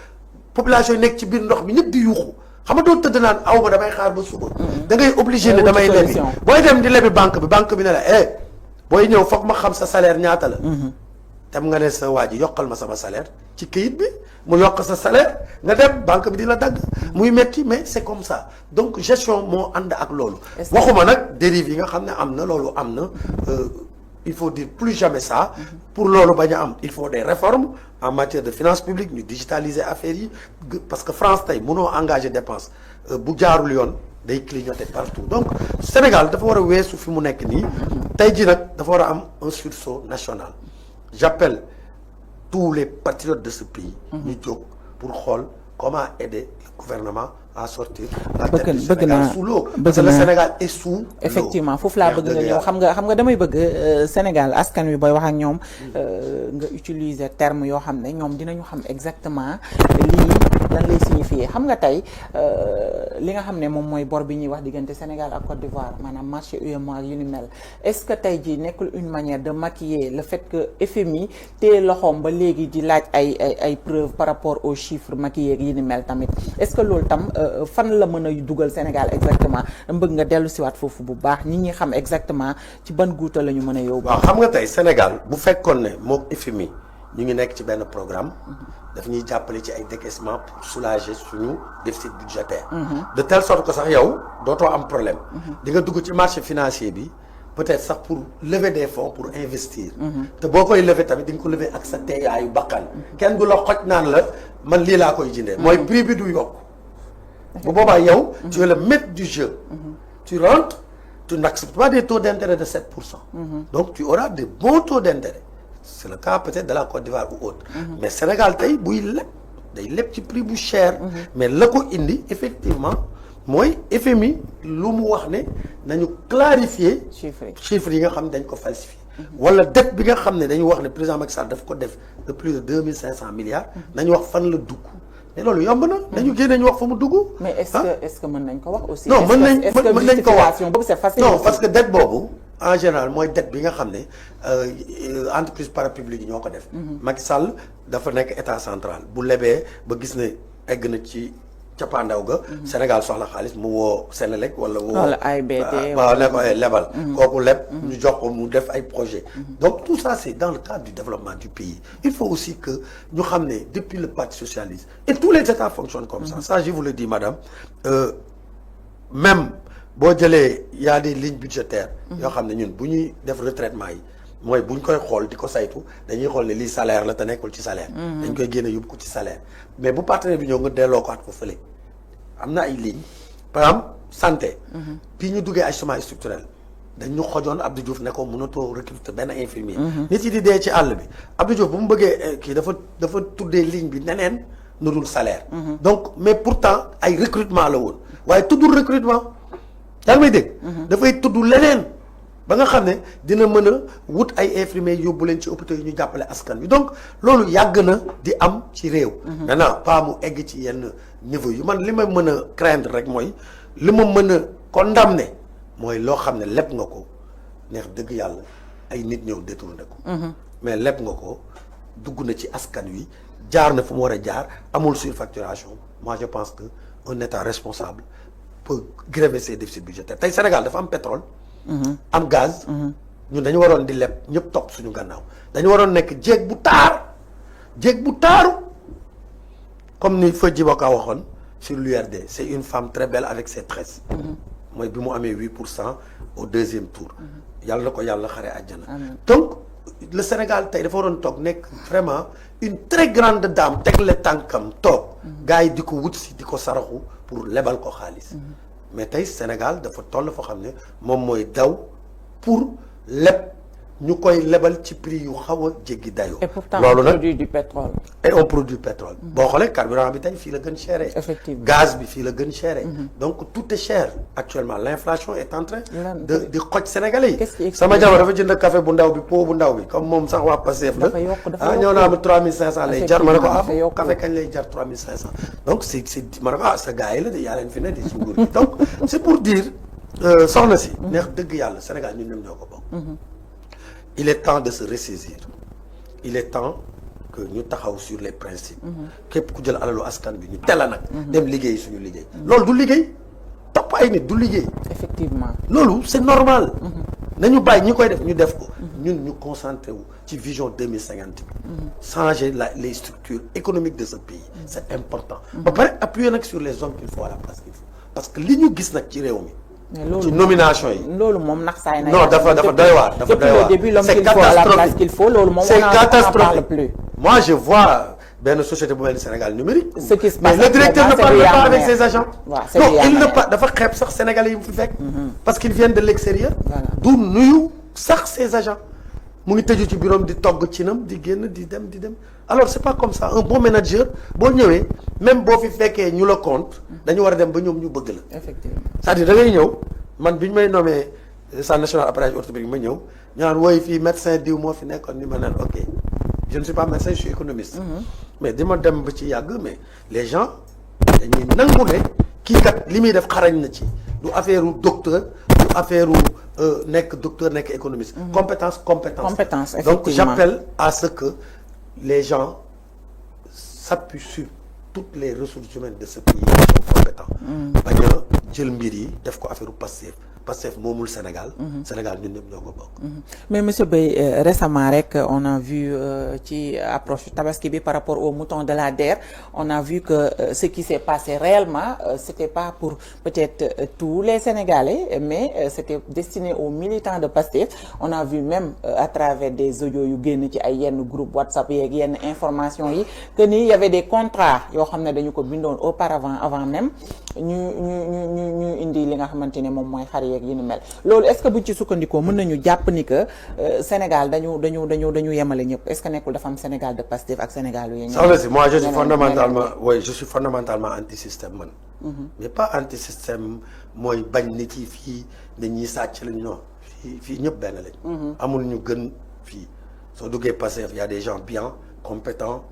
S2: population yi nekk ci biir ndox bi ñëpp di yuuxu xam nga doo tëdd naan aw ma damay xaar ba suba da ngay obligé ne damay lebi booy dem di lebi banque bi ne la booy ñëw foog ma xam sa salaire ñaata la tam nga ne sa waa ji yokkal ma sama salaire ci këyit bi mu yokk sa salaire nga dem banque bi di la dagg muy metti mais c'est comme ça donc gestion moo ànd ak loolu waxuma nag dérive yi nga xam ne am na loolu am na il faut dire plus jamais ça pour loolu bañ a am il faut des réformes en matière de finances publiques ñu digitaliser affaires yi parce que France tey mënoo engager dépense bu jaarul yoon day clignoter partout donc Sénégal dafa war a weesu fi mu nekk nii tey jii nag dafa war a am un sursaut national j'appelle tous les patriotes de ce pays ñu jóg pour xool comment aider le gouvernement à sortir la tête du Sénégal sous l'eau parce que le Sénégal est sous l'eau.
S1: Effectivement foofu laa bëgg nga ñëw xam nga damay bëgg Sénégal askan wi booy wax ak ñoom nga utiliser terme yoo xam ne ñoom dinañu xam exactement lii lan lay signifier xam nga tey li nga xam ne moom mooy bor bi ñuy wax diggante Sénégal ak Côte d'Ivoire maanaam marché UEMOA yu ni mel est-ce que tey jii nekkul une manière de maquiller le fait que FMI téye loxoom ba léegi di laaj ay preuves par rapport aux chiffres maquillés yi ni mel tamit est-ce que loolu tam fan la mën a dugal Sénégal exactement dama bëgg nga dellu siwaat foofu bu baax ñi xam exactement ci ban guuta la ñu mën a yóbbu.
S2: waaw xam nga tey Sénégal bu fekkoon ne moom FMI ñu ngi nekk ci benn programme daf ñuy jàppale ci ay décaissement pour soulager suñu déficit budgétaire de telle sorte que sax yow dootoo am problème di nga dugg ci marché financier bi peut-être sax pour lever des fonds pour investir te boo koy lever tamit di nga ko lever ak sa teeyaayu bakkan kenn du la xoj naan la man lii laa koy jëndee mooy prix bi du yokk bu boobaa yow tu es le maître du jeu tu rentres tu n'acceptes pas des taux d'intérêt de 7%. Donc tu auras de bons taux d'intérêt. C'est le cas peut-être de la Côte d'Ivoire ou autre. Mais Sénégal tey buy leb day leb ci prix bu cher. Mais la ko indi effectivement mooy FMI lu mu wax ne nañu clarifier chiffres yi nga xam ne dañ ko falsifier. wala dette bi nga xam ne dañu wax ne président Macky Sall daf ko def de plus de 2500 milliards. nañu wax fan la dugg. mais loolu yomb na dañu génne ñu wax fa mu dugg.
S1: mais est-ce que mën nañ ko wax aussi.
S2: non mën nañ ko wax
S1: boobu c'est facile.
S2: non parce que dette boobu en général mooy dette bi nga xam ne entreprise parapublique yi ñoo ko def. Macky Sall dafa nekk état central bu lebee ba gis ne egg na ci cappaandaw ga. Sénégal soxla xaalis mu woo Sénélec wala woo.
S1: wala AIBD
S2: waaw ne ko lebal. kooku leb ñu jox ko mu def ay projet donc tout ça c'est dans le cadre du développement du pays il faut aussi que ñu xam ne depuis le parti socialiste et tous les états fonctionnent comme ça je vous le dis madame même boo jëlee y a des lignes budgétaires yoo xam ne ñun bu ñuy def retraitement yi mooy bu ñu koy xool di ko saytu dañuy xool ne lii salaire la te nekkul ci salaire dañ koy génne yóbbu ko ci salaire mais bu partenaire bi ñëw nga delloo ko at ko fële am na ay lignes par exemple santé puis ñu duggee ay chômage structurel dañu xojoon Abdou Diouf ne ko mënatoo recruter benn infirmier nit yi di dee ci àll bi Abdou Diouf bu mu bëggee kii dafa tuddee ligne bi neneen nu dul salaire donc mais pourtant ay recrutement la woon waaye tuddul recrutement yaa ngi may dégg dafay tudd leneen ba nga xam ne dina mën a wut ay infirmiers yóbbu leen ci hôpitaux yi ñu jàppale askan wi donc loolu yàgg na di am ci réew maintenant pas mu egg ci yenn niveau yu man li ma mën a craindre rek mooy li ma mën a condamner mooy loo xam ne leb nga ko neex dëgg yàlla ay nit ñëw détourné ko mais leb nga ko dugg na ci askan wi jaar na fu mu war a jaar amul surfacturation moi je pense que un état responsable peut grever ses déficits budgétaires tey Sénégal dafa am pétrole am gaz ñun dañu waroon di leb ñëpp topp suñu gannaaw dañu waroon nekk jéeg bu taaru comme ni fa Djiboka waxoon sur l'URD c'est une femme très belle avec ses tresses mooy bi mu amee 8% au deuxième tour yàlla na ko yàlla xare àjjana donc le Sénégal tey dafa waroon toog nekk vraiment une très grande dame tegle tànkam toog gars yi di ko wut si di ko saraxu pour lebal ko xaalis mais tey Sénégal dafa toll foo xam ne moom mooy daw pour leb ñu koy lebal ci prix yu xaw a jéggi dayoo.
S1: et pourtant
S2: loolu
S1: on produit du pétrole.
S2: et on produit pétrole. boo xoolee carburant bi tey fii la gën chéré.
S1: effectivement
S2: gaz bi fii la gën chéré. donc tout est cher actuellement l'inflation est en train di xoj Sénégalais yi. sama jabar dafa jënd café bu ndaw bi pot bu ndaw bi comme moom sax waa Pastef la.
S1: dafa yokk
S2: ñëw naa ma 3500 lay jar ma ne ko café kañ lay jar 3500 donc c'est ma ne ko sa gars yi la de yaa leen fi ne di ci nguur gi donc c'est pour dire soxna si. neex dëgg yàlla Sénégal ñun ñoom ñoo ko bokk. il est temps de se ressaisir il est temps que ñu taxaw sur les principes képp ku jël alalu askan bi ñu tela nag dem liggéey suñu liggéey loolu du liggéey topp ay nit du liggéey
S1: effectivement
S2: loolu c'est normal nañu bàyyi ñi koy def ñu def ko ñun ñu concentré wu ci vision 2050 bi changer les structures économiques de ce pays c'est important ba pare appuyer nag sur les hommes qu'il faut à la place qu'il faut parce que li ñu gis nag ci réew mi ci nomination yi.
S1: loolu moom nax saay na.
S2: non dafa doy waar dafa doy waar.
S1: depuis le début l'homme qu'il faut à la place qu'il faut loolu moom.
S2: c'est catastrophique
S1: parle plus.
S2: moi je vois benn société bu mel ni Sénégal numérique.
S1: ce qui se
S2: mais
S1: passe
S2: le directeur ne parle pas avec ses agents.
S1: waaw
S2: non il ne pas dafa xeeb sax Sénégalais yi mu fi fekk. parce qu'ils viennent de l'extérieur. du nuyu sax ses agents mu ngi tëju ci bureau di togg cinam di génn di dem alors c'est pas comme ça un bon manager boo ñëwee même boo fi fekkee ñu la compte dañu war a dem ba ñoom ñu bëgg la.
S1: effectivement
S2: c'est-à-dire da ngay ñëw man bi ñu may nommé centre national appareillage orthopédique ma ñëw ñu naan wooy fii médecin diw moo fi nekkoon ni ma naan ok je ne suis pas médecin je suis économiste. mais di ma dem ba ci yàgg mais les gens dañuy nangu ne kii kat li muy def xarañ na ci du affaire docteur du affaire nekk docteur nekk économiste. compétence
S1: effectivement.
S2: donc j'appelle à ce que les gens s'appuient sur toutes les ressources humaines de ce pays qui sont compétents. bañ a jël mbir yi def ko affaire Pastef moomul Sénégal. Sénégal ñun ñëpp ñoo ko bokk.
S1: mais monsieur Beye récemment rek on a vu ci approche tabaski bi par rapport au mouton de la DER on a vu que ce qui s'est passé réellement c'était pas pour peut-être tous les Sénégalais mais c'était destiné aux militants de Pastef on a vu même à travers des audios yu génn ci ay yenn groupe WhatsApp yeeg yenn information yi que ni y avait des contrats yoo xam ne dañu ko bindoon auparavant avant même ñu indi li nga xamante ne moom mooy xar yeeg yi ni mel loolu est-ce que buñ ci sukkandikoo mën nañu jàpp ni que Sénégal dañu yemale ñëpp est-ce que nekkul dafa am Sénégal de Pastef ak Sénégal yu
S2: soxna si moi je suis fondamentalement anti-système man mais pas anti-système mooy bañ nit yi fii dañuy sàcc lañ non fii ñëpp benn lañ amul ñu gën fii soo duggee Pastef y a des gens bien compétents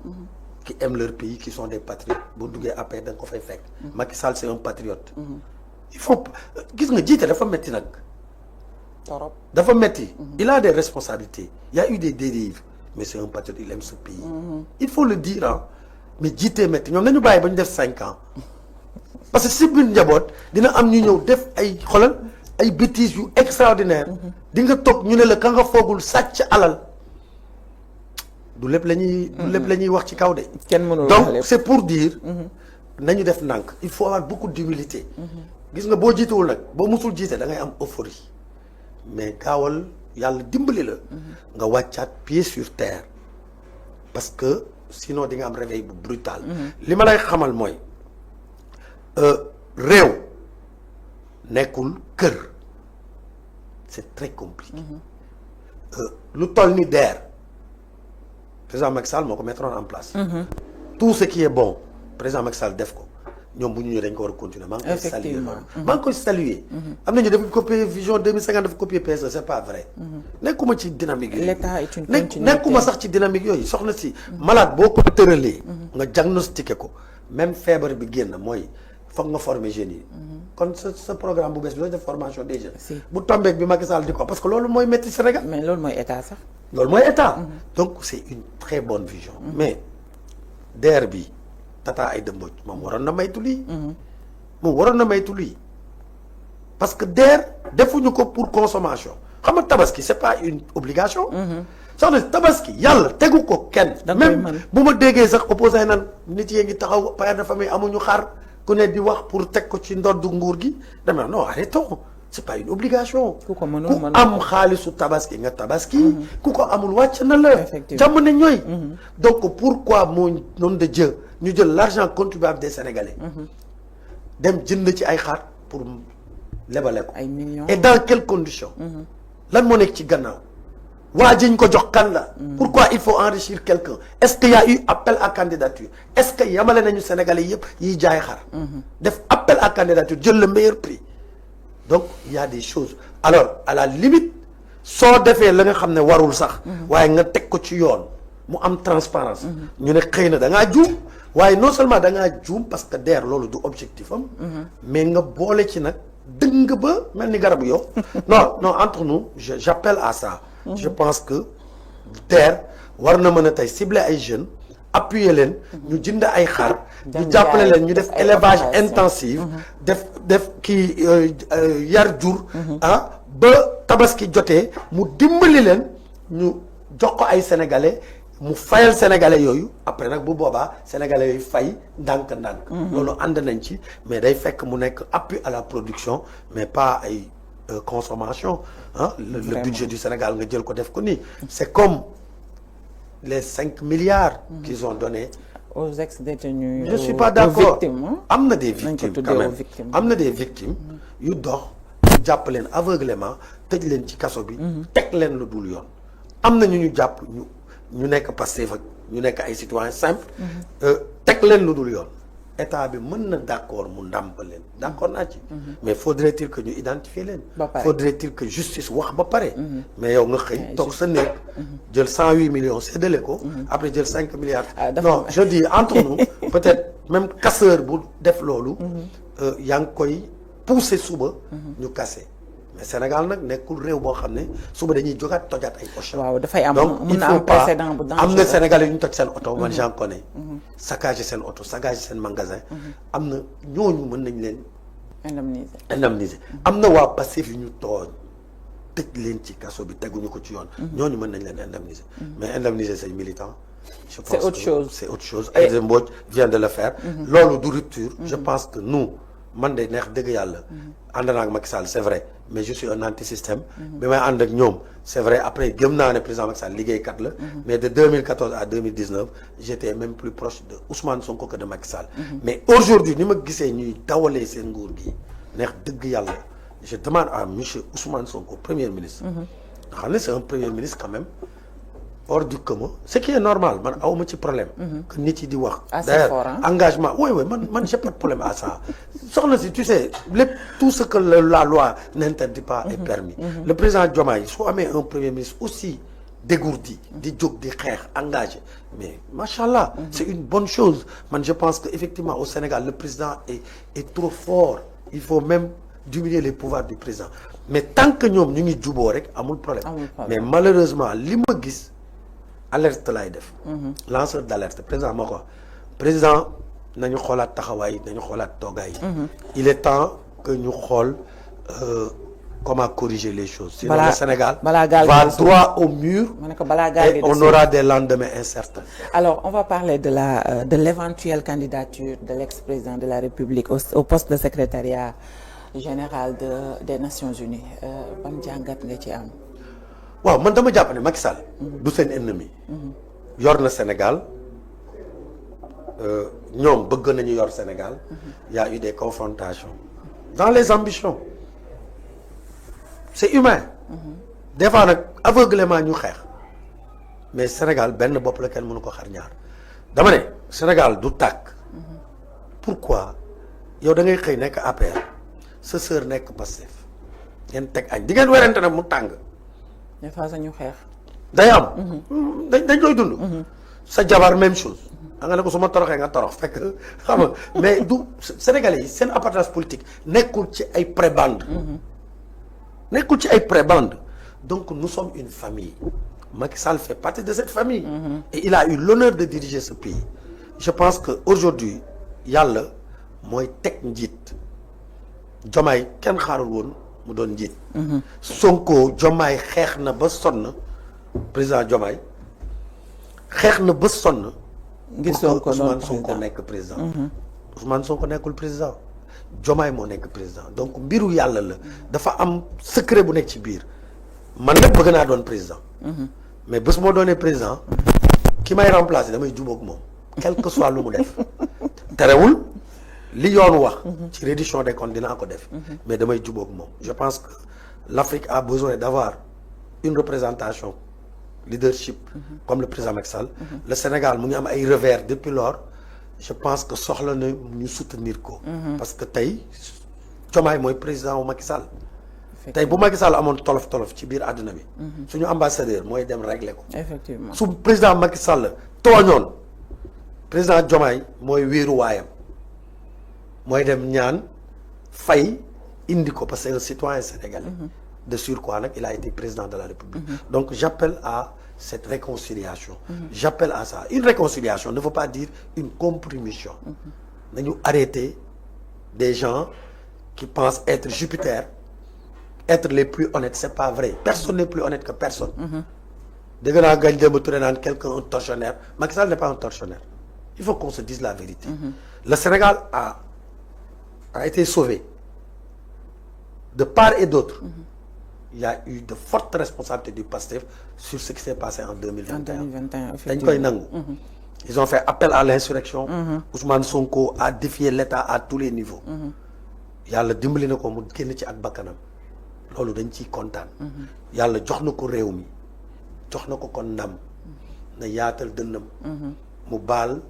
S2: qui aiment leur pays qui sont des patriotes boo duggee après da nga ko fay fekk Macky Sall c'est un patriote il faut gis nga jiite dafa metti nag dafa metti il a des responsabilités il y a eu des dérives mais c'est un patriote il aime ce pays il faut le dire ah mais jiite metti ñoom nañu bàyyi ba ñu def 5 ans parce que si biir njaboot dina am ñu ñëw def ay xolal ay bêtises yu extraordinaire di nga toog ñu ne la ka nga foogul sàcc alal du lépp la ñuy wax ci kaw de donc c'est pour dire nañu def ndànk il faut avoir beaucoup d'humilité gis nga boo jiitewul nag boo musul jiite da ngay am euphorie mais gaawal yàlla dimbali la nga wàccaat pied sur terre parce que sinon di nga am réveil bu brutal li ma lay xamal mooy réew nekkul kër c'est très compliqué lu toll ni DER président Macky Sall moo ko mettre en place tout ce qui est bon président Macky Sall def ko ñoom bu ñu ñëwee dañ ko war a continuer maa ngi koy saluer am nañu dafa copier vision 2050 dafa copier PSE c'est pas vrai nekkuma ci dynamique yooyu
S1: l'État est une continuité
S2: nekkuma sax ci dynamique yooyu soxna si malade boo ko tëralee nga diagnostiqué ko même feebar bi génn mooy foog nga former jeunes yi kon sa programme bu bees bi looy def formation des jeunes bu tombeek bi Macky Sall di ko parce que loolu mooy métti Sénégal
S1: mais loolu mooy état sax
S2: loolu mooy état donc c'est une très bonne vision mais DER bi Tata Aïda Mbodj moom waroon na maytu lii parce que DER defuñu ko pour consommation xam nga tabaski c'est pas une obligation soxna tabaski yàlla tegu ko kenn même bu ma déggee sax opposant nan nit yee ngi taxaw père de famille amuñu xar ku ne di wax pour teg ko ci ndoddu nguur gi dama non arrêtons c'est pas une obligation ku am xaalisu tabaski nga tabaski ku ko amul wàcc na la jàmm ne ñooy donc pourquoi moo nom de Dieu ñu jël l'argent contribuable des Sénégalais dem jënd ci ay xar pour lebale ko et dans quelles conditions lan moo nekk ci gannaaw waa jiñ ko jox kan la pourquoi il faut enrichir quelqu'un est-ce qu'il y a eu appel à candidature est-ce que yamale nañu Sénégalais yëpp yiy jaay xar def appel à candidature jël le meilleur prix donc il y a des choses alors à la limite soo defee la nga xam ne warul sax waaye nga teg ko ci yoon mu am transparence ñu ne xëy na da ngaa juum waaye non seulement da ngaa juum parce que DER loolu du objectif am mais nga boole ci nag dëng ba mel ni garabu yow non entre nous j'appelle à ça je pense que DER war na mën a tey cibler ay jeunes appuyer leen ñu jënd ay xar ñu jàppale leen ñu def élevage intensif def kii yar jur ba tabaski jotee mu dimbali leen ñu jox ko ay sénégalais mu fayal sénégalais yooyu après nag bu boobaa sénégalais yooyu fay ndànk-ndànk loolu ànd nañ ci mais day fekk mu nekk appui à la production mais pas ay consommation le budget du Sénégal nga jël ko def ko nii c'est comme les 5 milliards qu'ils ont donné
S1: aux ex-détenus
S2: je suis pas d'accord am na des victimes quand même am na des victimes yu dox ñu jàpp leen aveuglément tëj leen ci kaso bi. teg leen lu dul yoon. am na ñu jàpp ñu nekk Pastef ak ñu nekk ay citoyens simples. teg leen lu dul yoon. état bi mën na d'accord mu ndàmp leen d'accord naa ci. mais faudrait-il que ñu identifier leen. faudrait-il que justice wax ba pare. mais yow nga xëy toog sa néeg. jël 108 millions séddale ko. après jël 5 milliards. non je dis entre nous peut-être même casseur bu def loolu. yaa ngi koy pousser suba. ñu casser. mais Sénégal nag nekkul réew boo xam ne suba dañuy jógaat tojaat ay Auchan.
S1: waaw dafay am
S2: donc
S1: mun na am précédent bu
S2: am na Sénégalais yu ñu toj seen oto. man j'en connais. saccagé seen oto saccagé seen magasin. am na ñooñu mën nañ leen. indemniser am na waa Pastef yu ñu tooñ tëj leen ci kaso bi teguñu ko ci yoon. ñooñu mën nañ leen indemniser. mais indemniser say militants. je pense
S1: c'est autre chose
S2: c'est autre chose. Aïda Mbodj vient de le faire. loolu du rupture. je pense que nous. man de neex dëgg yàlla. ànd naa ak Macky Sall c'est vrai mais je suis un anti-système. bi may ànd ak ñoom c'est vrai après gëm naa ne président Macky Sall liggéeykat la. mais de 2014 à 2019 j'étais même plus proche de Ousmane Sonko que de Macky Sall. mais aujourd'hui ni ma gisee ñuy dawalee seen nguur gi neex dëgg yàlla je demande à monsieur Ousmane Sonko premier ministre. nga xam ne c'est un premier ministre quand même. hors du commun ce qui est normal man awma ci problème. que nit yi di wax. d'ailleurs engagement oui man j'ai pas de problème à ça. soxna si tu sais lépp tout ce que la loi n'interdit pas est permis. le président Diomaye soo amee un premier ministre aussi dégourdi di jóg di xeex engagé mais machallah c'est une bonne chose man je pense que effectivement au Sénégal le président est trop fort il faut même diminuer les pouvoirs du président mais tant que ñoom ñu ngi juboo rek amul problème. mais malheureusement li ma gis. alerte laay def. lanceur d'alerte président moo ko wax président nañu xoolaat taxawaay nañu xoolaat toogaay. il est temps que ñu xool comment corriger les choses. sinon le Sénégal va droit au mur. et on aura des lendemains incertains.
S1: alors on va parler de l'éventuelle candidature de l'ex-président de la République au poste de secrétariat général des Nations Unies ban jàngat nga ci am.
S2: waaw man dama jàpp ne Macky Sall du seen ennemi. yor na Sénégal ñoom bëgg nañu yor Sénégal. il y a eu des confrontations. dans les ambitions. c'est humain. des fois nag aveuglément ñu xeex. mais Sénégal benn bopp la kenn mënu ko xar ñaar. dama ne Sénégal du tàkk. pourquoi yow da ngay xëy nekk APR sa sœur nekk Pastef ngeen teg añ di ngeen werante nag mu tàng.
S1: des fois sax ñu xeex.
S2: day am. dañ koy dund. sa jabar même chose. da nga ne ko su ma toroxee nga torox fekk xam nga mais du Sénégalais yi seen appartenance politique nekkul ci ay prébande. nekkul ci ay prébande donc nous sommes une famille. Macky Sall fait partie de cette famille. et il a eu l'honneur de diriger ce pays. je pense que aujourd'hui yàlla mooy teg njiit Diomaye kenn xaarul woon. mu doon njiit. Sonko Diomaye xeex na ba sonn président Diomaye xeex na ba sonn.
S1: ngir Sonko
S2: Ousmane Sonko nekk président. Ousmane Sonko nekkul président Diomaye moo nekk président donc mbiru yàlla la dafa am secret bu nekk ci biir man nag bëgg naa doon président. mais bés moo doonee président ki may remplacer damay jubóog moom quel que soit lu mu def terewul. li yoon wax ci reddition des comptes dinaa ko def mais damay jubóog moom je pense que l'Afrique a besoin d'avoir une représentation leadership comme le président Macky Sall le Sénégal mu ngi am ay revers depuis lors je pense que soxla na ñu soutenir ko parce que tey Diomaye mooy président wu Macky Sall tey bu Macky Sall amoon tolof ci biir àdduna bi suñu ambassadeur mooy dem régler ko
S1: effectivement
S2: su président Macky Sall tooñoon président Diomaye mooy wéeru waayam mooy dem ñaan fay indi ko parce que c'est un citoyen sénégalais. de surcroît nag il a été président de la République. donc j'appelle à cette réconciliation. j'appelle à ça une réconciliation ne veut pas dire une compromission. nañu arrêter des gens qui pensent être Jupiter être les plus honnêtes c'est pas vrai personne n'est plus honnête que personne. dégg naa Ngagne Demba Touré naan quelqu'un un tortionnaire Macky Sall n'est pas un tortionnaire il faut qu'on se dise la vérité. le Sénégal a été sauvé de part et d'autre. Il y a eu de fortes responsabilités du PASTEF sur ce qui s'est passé en 2021. dañ koy nangu. ils ont fait appel à l'insurrection. Ousmane Sonko a défié l'État à tous les niveaux. yàlla dimbali na ko mu génn ci ak bakkanam loolu dañ ciy kontaan. yàlla jox na ko réew mi jox na ko kon ndam na yaatal dënnam. mu baal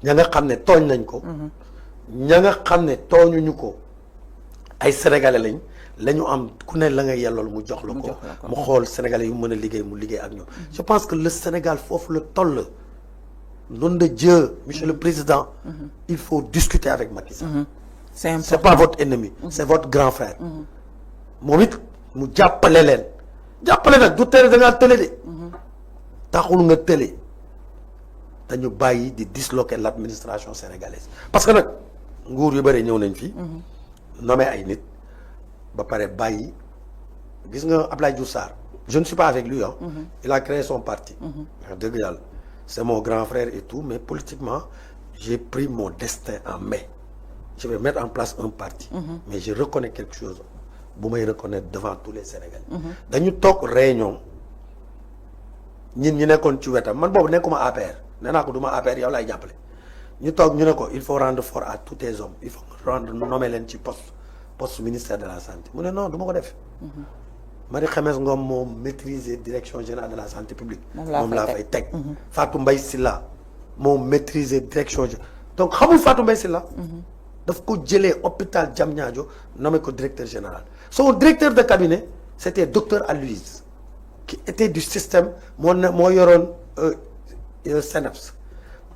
S2: ña nga xam ne tooñ nañ ko. ña nga xam ne tooñuñu ko ay sénégalais lañ la ñu am ku ne la nga yellool mu jox la ko. mu xool sénégalais yu mën a liggéey mu liggéey ak ñoom. je pense que le Sénégal foofu la toll. nom de Dieu monsieur le président. il faut discuter avec Macky Sall. c'est pas votre ennemi. c'est votre grand frère. moom it mu jàppale leen. jàppale nag du tere da ngaa tële de. taxul nga tële. dañu bàyyi di disloquer l'administration sénégalaise parce que nag nguur yu bëri ñëw nañ fi. nommé ay nit. ba pare bàyyi gis nga Abdoulaye Diouf Sarr. je ne suis pas avec lui il a créé son parti. wax dëgg yàlla c'est mon grand frère et tout mais politiquement j'ai pris mon destin en main. je vais mettre en place un parti. mais je reconnais quelque chose bu may reconnaître devant tous les Sénégalais. dañu toog réunion ñin ñi nekkoon ci wetam man boobu nekkuma APR nee naa ko du ma APR yow laay jàppale. ñu toog ñu ne ko il faut rendre fort à tous tes hommes il faut rendre nommer leen ci poste ministère de la santé mu ne non du ma ko def. Marie Khemesse Ngom moom maîtriser direction générale de la santé publique. moom laa fay teg. Fatou Mbaye Sylla moom maîtriser direction donc xamul Fatou Mbaye Sylla daf ko jëlee hôpital Diamniadio nommé ko directeur général son directeur de cabinet c'était docteur Aloyse qui était du système moo yoroon SNEIPS.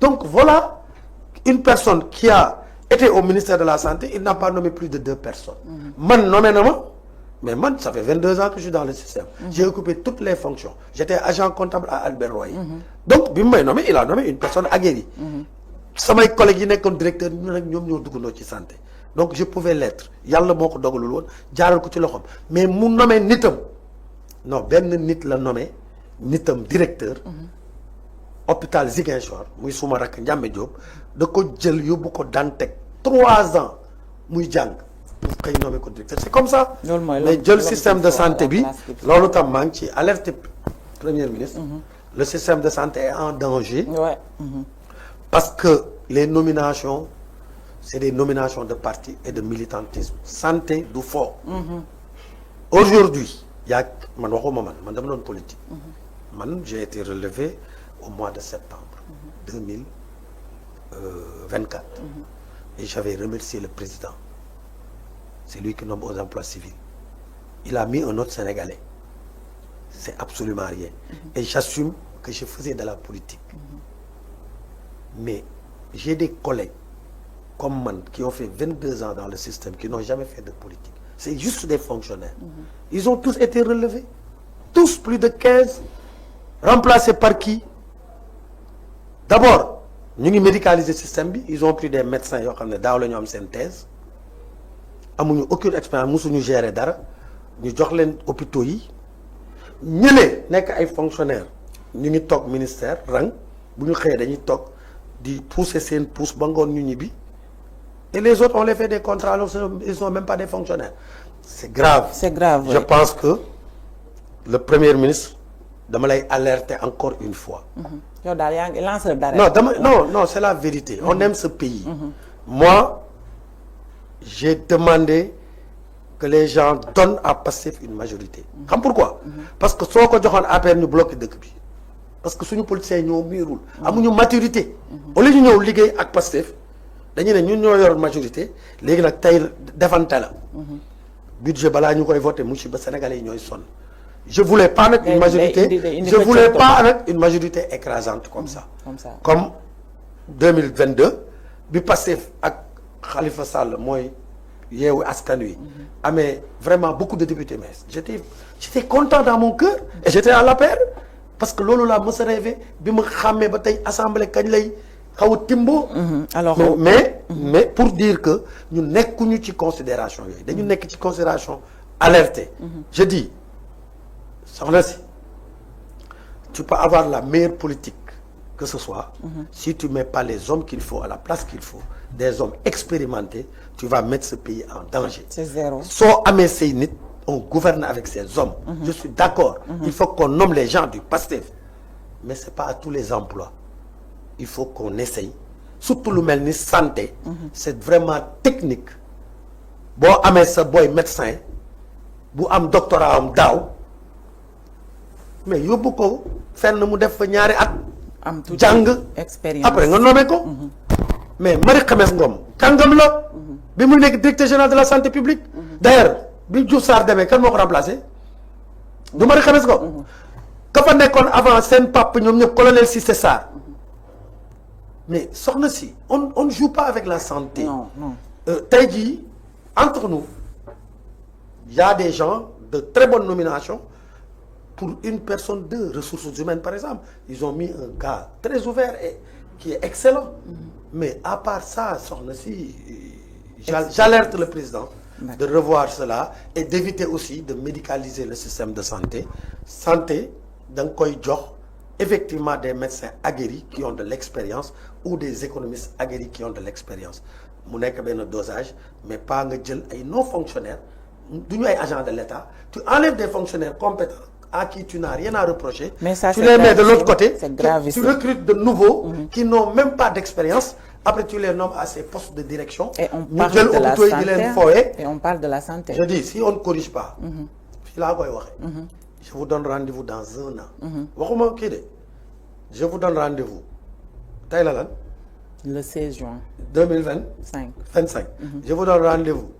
S2: donc voilà une personne qui a été au ministère de la santé il n'a pas nommé plus de 2 personnes. man nommé na ma mais man ça fait 22 ans que je suis dans le système. j'ai occupé toutes les fonctions j'étais agent comptable à Albert Royer. donc bi mu may nommé il a nommé une personne aguerrie. samay collègues yi nekkoon directeur ñu nag ñoom ñoo duggandoo ci santé donc je pouvais l'être yàlla moo ko dogalul woon jaaral ko ci loxoom mais mu nommé nitam non benn nit la nommé nitam directeur. hôpital Ziguinchor muy suma rakk Ndiamé Diop da ko jël yóbbu ko Dantec 3 ans muy jàng mu xëy nommé ko directeur c'est comme ça. mais jël système de santé bi loolu tam maa ngi ci alerte premier ministre. le système de santé est en danger. parce que les nominations c'est des nominations de parti et de militantisme santé du fo. aujourd'hui yaa man waxuma man dama doon politique. man j'ai été relevé au mois de septembre 2024 et j'avais remercié le président c'est lui qui nomme aux emplois civils il a mis un autre Sénégalais c'est absolument rien et j'assume que je faisais de la politique mais j'ai des collègues comme man qui ont fait 22 ans dans le système qui n'ont jamais fait de politique c'est juste des fonctionnaires ils ont tous été relevés tous plus de 15 remplacés par qui d'abord ñu ngi médicaliser système bi ils ont pris des médecins yoo xam ne daaw la ñu am seen thèse amuñu aucune expérience musuñu gérer dara ñu jox leen hôpitaux yi ñële nekk ay fonctionnaires ñu ngi toog ministère rang bu ñu xëyee dañuy toog di pousser seen pousse ba ngoon ñu ñibbi et les autres on les fait des contrats ils sont même pas des fonctionnaires c'est grave. je pense que le premier ministre dama lay alerter encore une fois.
S1: yow daal yaa ngi lanceur d'alerte.
S2: non c'est la vérité. on aime ce pays. moi j'ai demandé que les gens donnent à Pastef une majorité. xam pourquoi. parce que soo ko joxoon APR ñu bloqué dëkk bi parce que suñu politiciens ñoo miirul. amuñu maturité. au lieu ñu ñëw liggéey ak Pastef dañu ne ñun ñoo yor majorité léegi nag tey defante la. budget balaa ñu koy voté musiba Sénégalais yi ñooy sonn. je voulais pas nag une majorité je voulais pas nag une majorité écrasante comme ça comme 2022 bi Pastef ak Khalifa Sall mooy Yewwi Askan Wi amee vraiment beaucoup de députés mais j'étais content dans mon cœur et j'étais à l'APR parce que loolu laa mës a rêvé bi ma xàmmee ba tey assemblée kañ lay xaw a timbo alors mais pour dire que ñu nekkuñu ci considération yooyu dañu nekk ci considération alertée je dis soxna si tu peux avoir la meilleure politique que ce soit si tu mets pas les hommes qu'il faut à la place qu'il faut des hommes expérimentés tu vas mettre ce pays en danger
S1: c'est zéro
S2: soo amee say nit on gouverne avec ces hommes je suis d'accord il faut qu'on nomme les gens du PASTEF mais c'est pas à tous les emplois il faut qu'on essaye surtout lu mel ni santé c'est vraiment technique boo amee sa boy médecin bu am doctorat am daaw mais yóbbu ko fenn mu def fa ñaari at.
S1: am tuuti
S2: jàng
S1: expérience
S2: après nga nommé ko. mais Marie Khemesse Ngom kàngam la. bi mu nekk directeur général de la santé publique. d'ailleurs bi Diouf Sarr demee kan moo ko remplacé du Marie Khemesse Ngom. ka fa nekkoon avant seen papa ñoom ñëpp colonel Cissé Sarr. mais soxna si on ne joue pas avec la santé.
S1: non non.
S2: tey jii entre nous il y a des gens de très bonnes nominations pour une personne de ressources humaines par exemple ils ont mis un gars très ouvert et qui est excellent. Mais à part ça soxna si j'alerte le président de revoir cela et d'éviter aussi de médicaliser le système de santé da nga koy jox effectivement des médecins aguerris qui ont de l'expérience ou des économistes aguerris qui ont de l'expérience mu nekk benn dosage mais pas nga jël ay non fonctionnaires du ñu ay agents de l'État tu enlèves des fonctionnaires compétents à qui tu n'as rien à reprocher.
S1: Mais ça,
S2: tu les mets de l'autre côté,
S1: tu
S2: recrutes de nouveaux qui n'ont même pas d'expérience. Après, tu les nommes à ces postes de direction.
S1: Et on parle de la santé. Et on parle de la santé.
S2: Je dis, si on ne corrige pas, je vous donne rendez-vous dans 1 an. Je vous donne rendez-vous.
S1: Le 16 juin.
S2: 25. Je vous donne rendez-vous.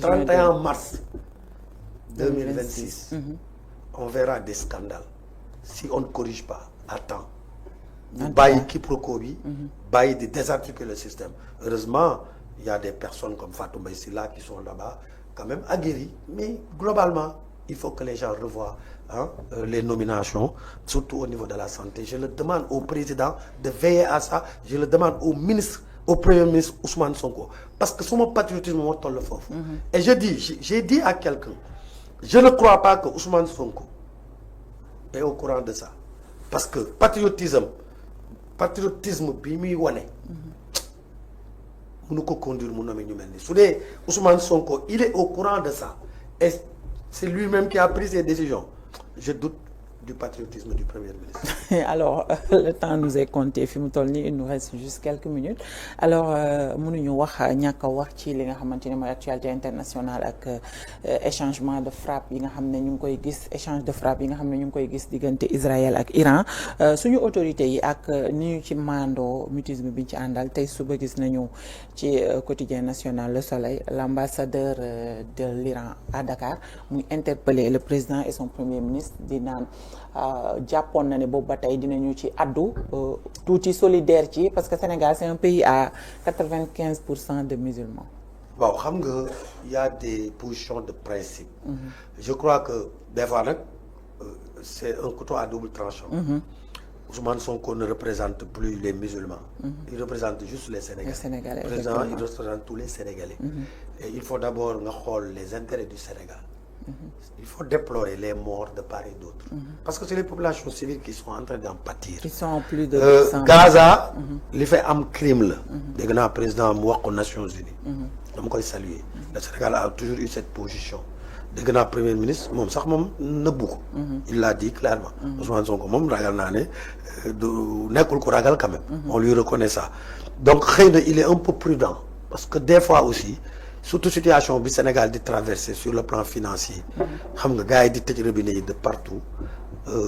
S2: 31 mars 2026. On verra des scandales si on ne corrige pas à temps. Vous baillez quiproquo, baillez de désarticuler le système. Heureusement, il y a des personnes comme Fatou Mbaye-Sylla qui sont là-bas, quand même aguerries. Mais globalement, il faut que les gens revoient les nominations, surtout au niveau de la santé. Je le demande au président de veiller à ça. Je le demande au ministre, au premier ministre Ousmane Sonko. Parce que sur mon patriotisme, moi, le faux. Et j'ai dit à quelqu'un, je ne crois pas que Ousmane Sonko est au courant de ça. Parce que patriotisme bi muy wane mënu ko conduire mu nommé ñu mel ni su dee Ousmane Sonko il est au courant de ça et c'est lui-même qui a pris ses décisions je doute du patriotisme du Premier ministre.
S1: Alors le temps nous est compté fi mu toll nii il nous reste juste quelques minutes alors mënuñu wax ñàkk a wax ci li nga xamante ne mooy actualité internationale ak échangement de frappe yi nga xam ne ñu ngi koy gis échange de frappe yi nga xam ne ñu ngi koy gis diggante Israël ak Iran suñu autorités yi ak ni ñu ci mandoo mutisme bi ñu ci àndal tey suba gis nañu ci quotidien national Le Soleil l'ambassadeur de l'Iran à Dakar muy interpeller le président et son premier ministre di naan jàppoon na ne boobu ba tey dinañu ci addu tuuti solidaire ci parce que Sénégal c'est un pays à 95% de musulmans.
S2: waaw xam nga y a des positions de principe. Je crois que des fois nag c'est un couteau à double tranchant. Ousmane Sonko ne représente plus les musulmans. Il représente juste les Sénégalais. Les Sénégalais, le président, il représente tous les Sénégalais. Et il faut d'abord nga xool les intérêts du Sénégal. Il faut déplorer les morts de part et d'autre. Parce que c'est les populations civiles qui sont en train d'en pâtir.
S1: Qui sont plus de
S2: Gaza, li fait am crime la. Dégg naa président mu wax ko Nations Unies. dama koy saluer. Le Sénégal a toujours eu cette position. Dégg naa premier ministre moom sax moom nëbbu ko. Il l'a dit clairement. Ousmane Sonko moom ragal naa ne du nekkul ko ragal quand même. On lui reconnaît ça. Donc xëy na il est un peu prudent parce que des fois aussi. Surtout situation bi Sénégal di traverser sur le plan financier xam nga gars yi di tëj robinet yi de partout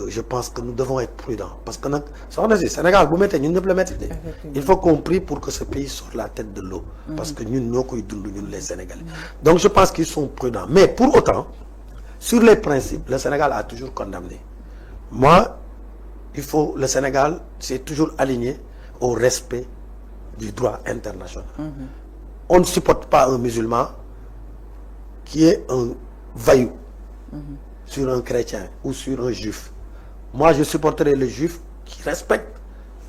S2: je pense que nous devons être prudents parce que nag soxna si Sénégal bu méttee ñun ñëpp la métti de il faut qu'on prie pour que ce pays sorte la tête de l'eau parce que ñun ñoo koy dund ñun les Sénégalais donc je pense qu'ils sont prudents mais pour autant sur les principes le Sénégal a toujours condamné moi le Sénégal s'est toujours aligné au respect du droit international. On ne supporte pas un musulman qui est un voyou sur un chrétien ou sur un juif. Moi, je supporterai le juif qui respecte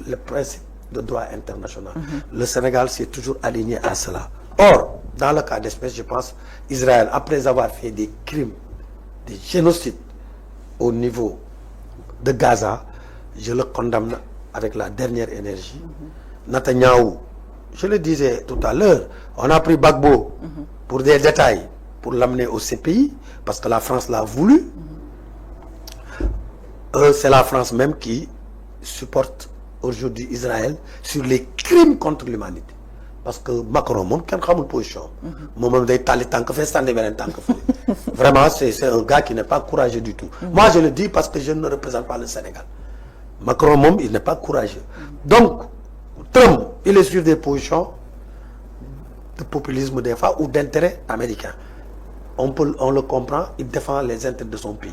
S2: le principe de droit international. Le Sénégal s'est toujours aligné à cela. Or, dans le cas d'espèce, je pense, Israël, après avoir fait des crimes, des génocides au niveau de Gaza, je le condamne avec la dernière énergie. Netanyahou, je le disais tout à l'heure, on a pris Gbagbo pour des détails, pour l'amener au CPI, parce que la France l'a voulu. C'est la France même qui supporte aujourd'hui Israël sur les crimes contre l'humanité. Parce que Macron, moom kenn xamul position. moom day tali tànk fee sànni beneen tànk fële. Vraiment, c'est un gars qui n'est pas courageux du tout. Moi, je le dis parce que je ne représente pas le Sénégal. Macron, même, il n'est pas courageux. Donc, Trump, il est sur des positions de populisme des fois ou d'intérêt américain. On le comprend, il défend les intérêts de son pays.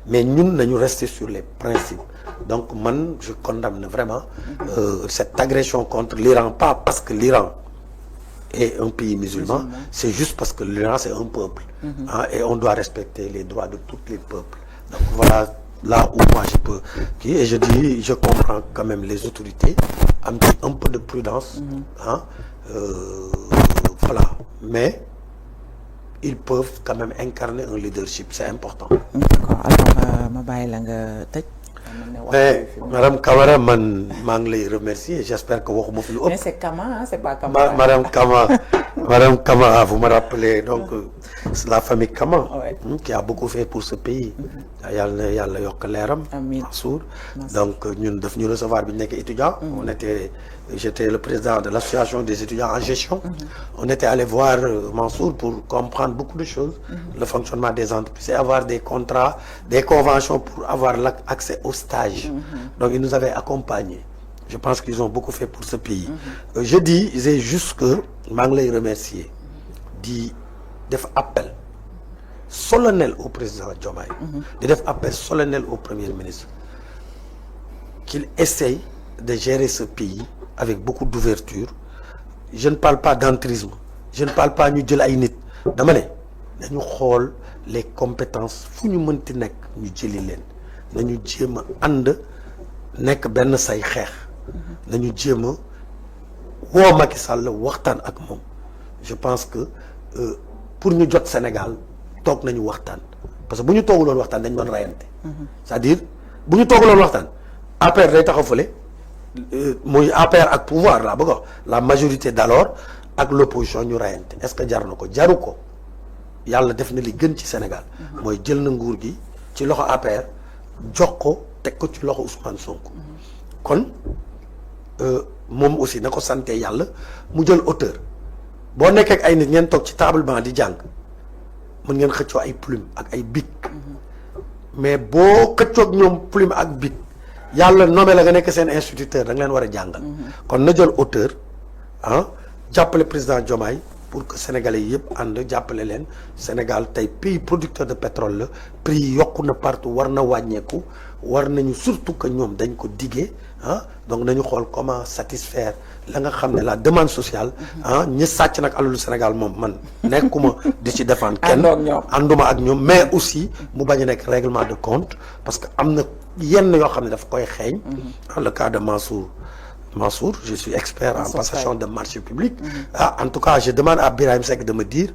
S2: Mais nous, nous restons sur les principes. Donc, moi, je condamne vraiment cette agression contre l'Iran, pas parce que l'Iran est un pays musulman, c'est juste parce que l'Iran, c'est un peuple. Hein, et on doit respecter les droits de tous les peuples. Donc, voilà là où moi je peux. Et je dis, je comprends quand même les autorités, un peu de prudence. Hein, voilà. Mais ils peuvent quand même incarner un leadership, c'est important.
S1: D'accord. Alors, ma bàyyi la nga tëj.
S2: Mais Madame Camara, maa ngi lay remercier et j'espère que waxuma fi lu ëpp.
S1: Mais c'est Kama, hein, c'est pas Camara.
S2: Madame Camara, vous me rappelez donc la famille Kama, qui a beaucoup fait pour ce pays. Yàlla yokk leeram.
S1: Amiin.
S2: Mansour. Donc ñun daf ñu recevoir bi ñu nekk étudiant. J'étais le président de l'association des étudiants en gestion. On était allé voir Mansour pour comprendre beaucoup de choses, le fonctionnement des entreprises et avoir des contrats, des conventions pour avoir l'accès au stage. Donc ils nous avaient accompagnés. Je pense qu'ils ont beaucoup fait pour ce pays. Je disais juste que maa ngi lay remercier di def appel solennel au président Diomaye, di def appel solennel au premier ministre qu'il essaye de gérer ce pays avec beaucoup d'ouverture. Je ne parle pas d'entrisme, je ne parle pas ñu jël ay nit, dama ne dañu xool les compétences fu ñu mënti nekk ñu jëli leen, nañu jéem a ànd nekk benn say xeex, nañu jéem a woo Macky Sall waxtaan ak moom. Je pense que pour ñu jot Sénégal toog nañu waxtaan, parce que bu ñu tooguloon waxtaan dañ doon rayante. C'est-à-dire bu ñu tooguloon waxtaan APR day taxaw fële muy APR ak pouvoir laa bëgg a wax la majorité d'alors ak l'opposition ñu rayante. Est-ce que jar na ko? Jaru ko. Yàlla def na li gën ci Sénégal mooy jël na nguur gi ci loxo APR jox ko teg ko ci loxo Ousmane Sonko. Kon moom aussi na ko sante yàlla mu jël hauteur. boo nekkee ak ay nit ngeen toog ci table banc di jàng mën ngeen xëccoo ay plume ak ay bic, mais boo xëccoo ak ñoom plume ak bic yàlla nommé la nga nekk seen instituteur da nga leen war a jàngal. kon na jël hauteur ah jàppale président Diomaye pour que sénégalais yëpp ànd jàppale leen. Sénégal tey pays producteur de pétrole la, prix yi yokku na partout, war na wàññeeku, war nañu surtout que ñoom dañ ko diggee ah donc nañu xool comment satisfaire la nga xam ne la demande sociale. ah ñi sàcc nag alalu Sénégal moom man nekkuma di ci défendre kenn ànduma ak ñoom, mais aussi mu bañ a nekk règlement de compte parce que am na yenn yoo xam ne daf koy xeeñ. le cas de Mansour, je suis expert en passation de marché public. En tout cas, je demande à Birahim Seck de me dire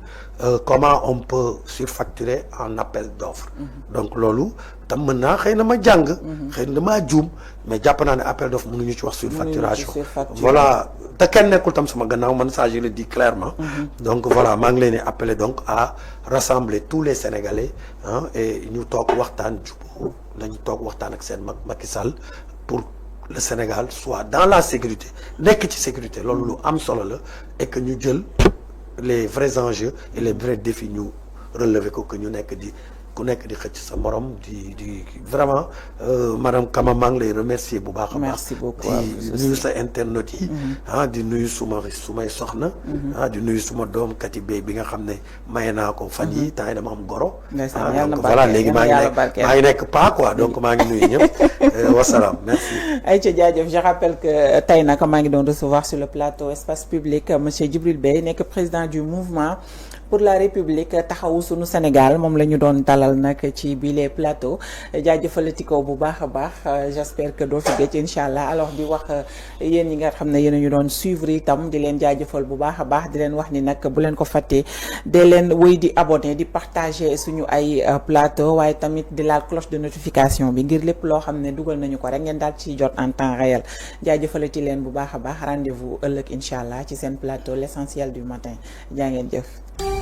S2: comment on peut surfacturer en appel d'offres. Donc loolu tam mën naa xëy na ma jàng, xëy na damaa juum, mais jàpp naa ne appel d'offres mënuñu ci wax surfacturation. Voilà, te kenn nekkul tam sama gannaaw man, ça je le dis clairement. Donc voilà, maa ngi leen di appeler donc à rassembler tous les Sénégalais et ñu toog waxtaan jubóo, nañu toog waxtaan ak seen Macky Sall pour le Sénégal soit dans la sécurité, nekk ci sécurité, loolu lu am solo la, et que ñu jël les vrais enjeux et les vrais défis ñu relever ko, que ñu nekk di ku nekk di xëcc sa morom di vraiment madame Kama maa ngi lay remercier bu baax a baax.
S1: Merci beaucoup
S2: di nuyu sa internautes yi di nuyu sumay soxna di nuyu suma doom Kati Bey bi nga xam ne maye naa ko fan yi temps yi dama am goro donc voilà léegi maa ngi nekk pas quoi, donc maa ngi nuyu ñëpp wasalaam, merci.
S1: Aïcha jaajëf, je rappelle que tey nag maa ngi doon recevoir sur le plateau Espace Public monsieur Djibril Bey, nekk président du mouvement pour la République taxawu sunu Sénégal, moom la ñu doon dalal nag ci bile plateau. jaajëfalati ko bu baax a baax, j'espère que doo fi gëj incha allah. alors di wax yéen ñi nga xam ne yéen a ñu doon suivre itam di leen jaajëfal bu baax a baax, di leen wax ni nag bu leen ko fàttee de leen wéy di abonné di partager suñu ay plateau, waaye tamit di laal cloche de notification bi ngir lépp loo xam ne dugal nañu ko rek ngeen daal ci jot en temps réel. jaajëfalati leen bu baax a baax, rendez-vous ëllëg incha allah ci seen plateau l'essentiel du matin. jaa ngeen jëf.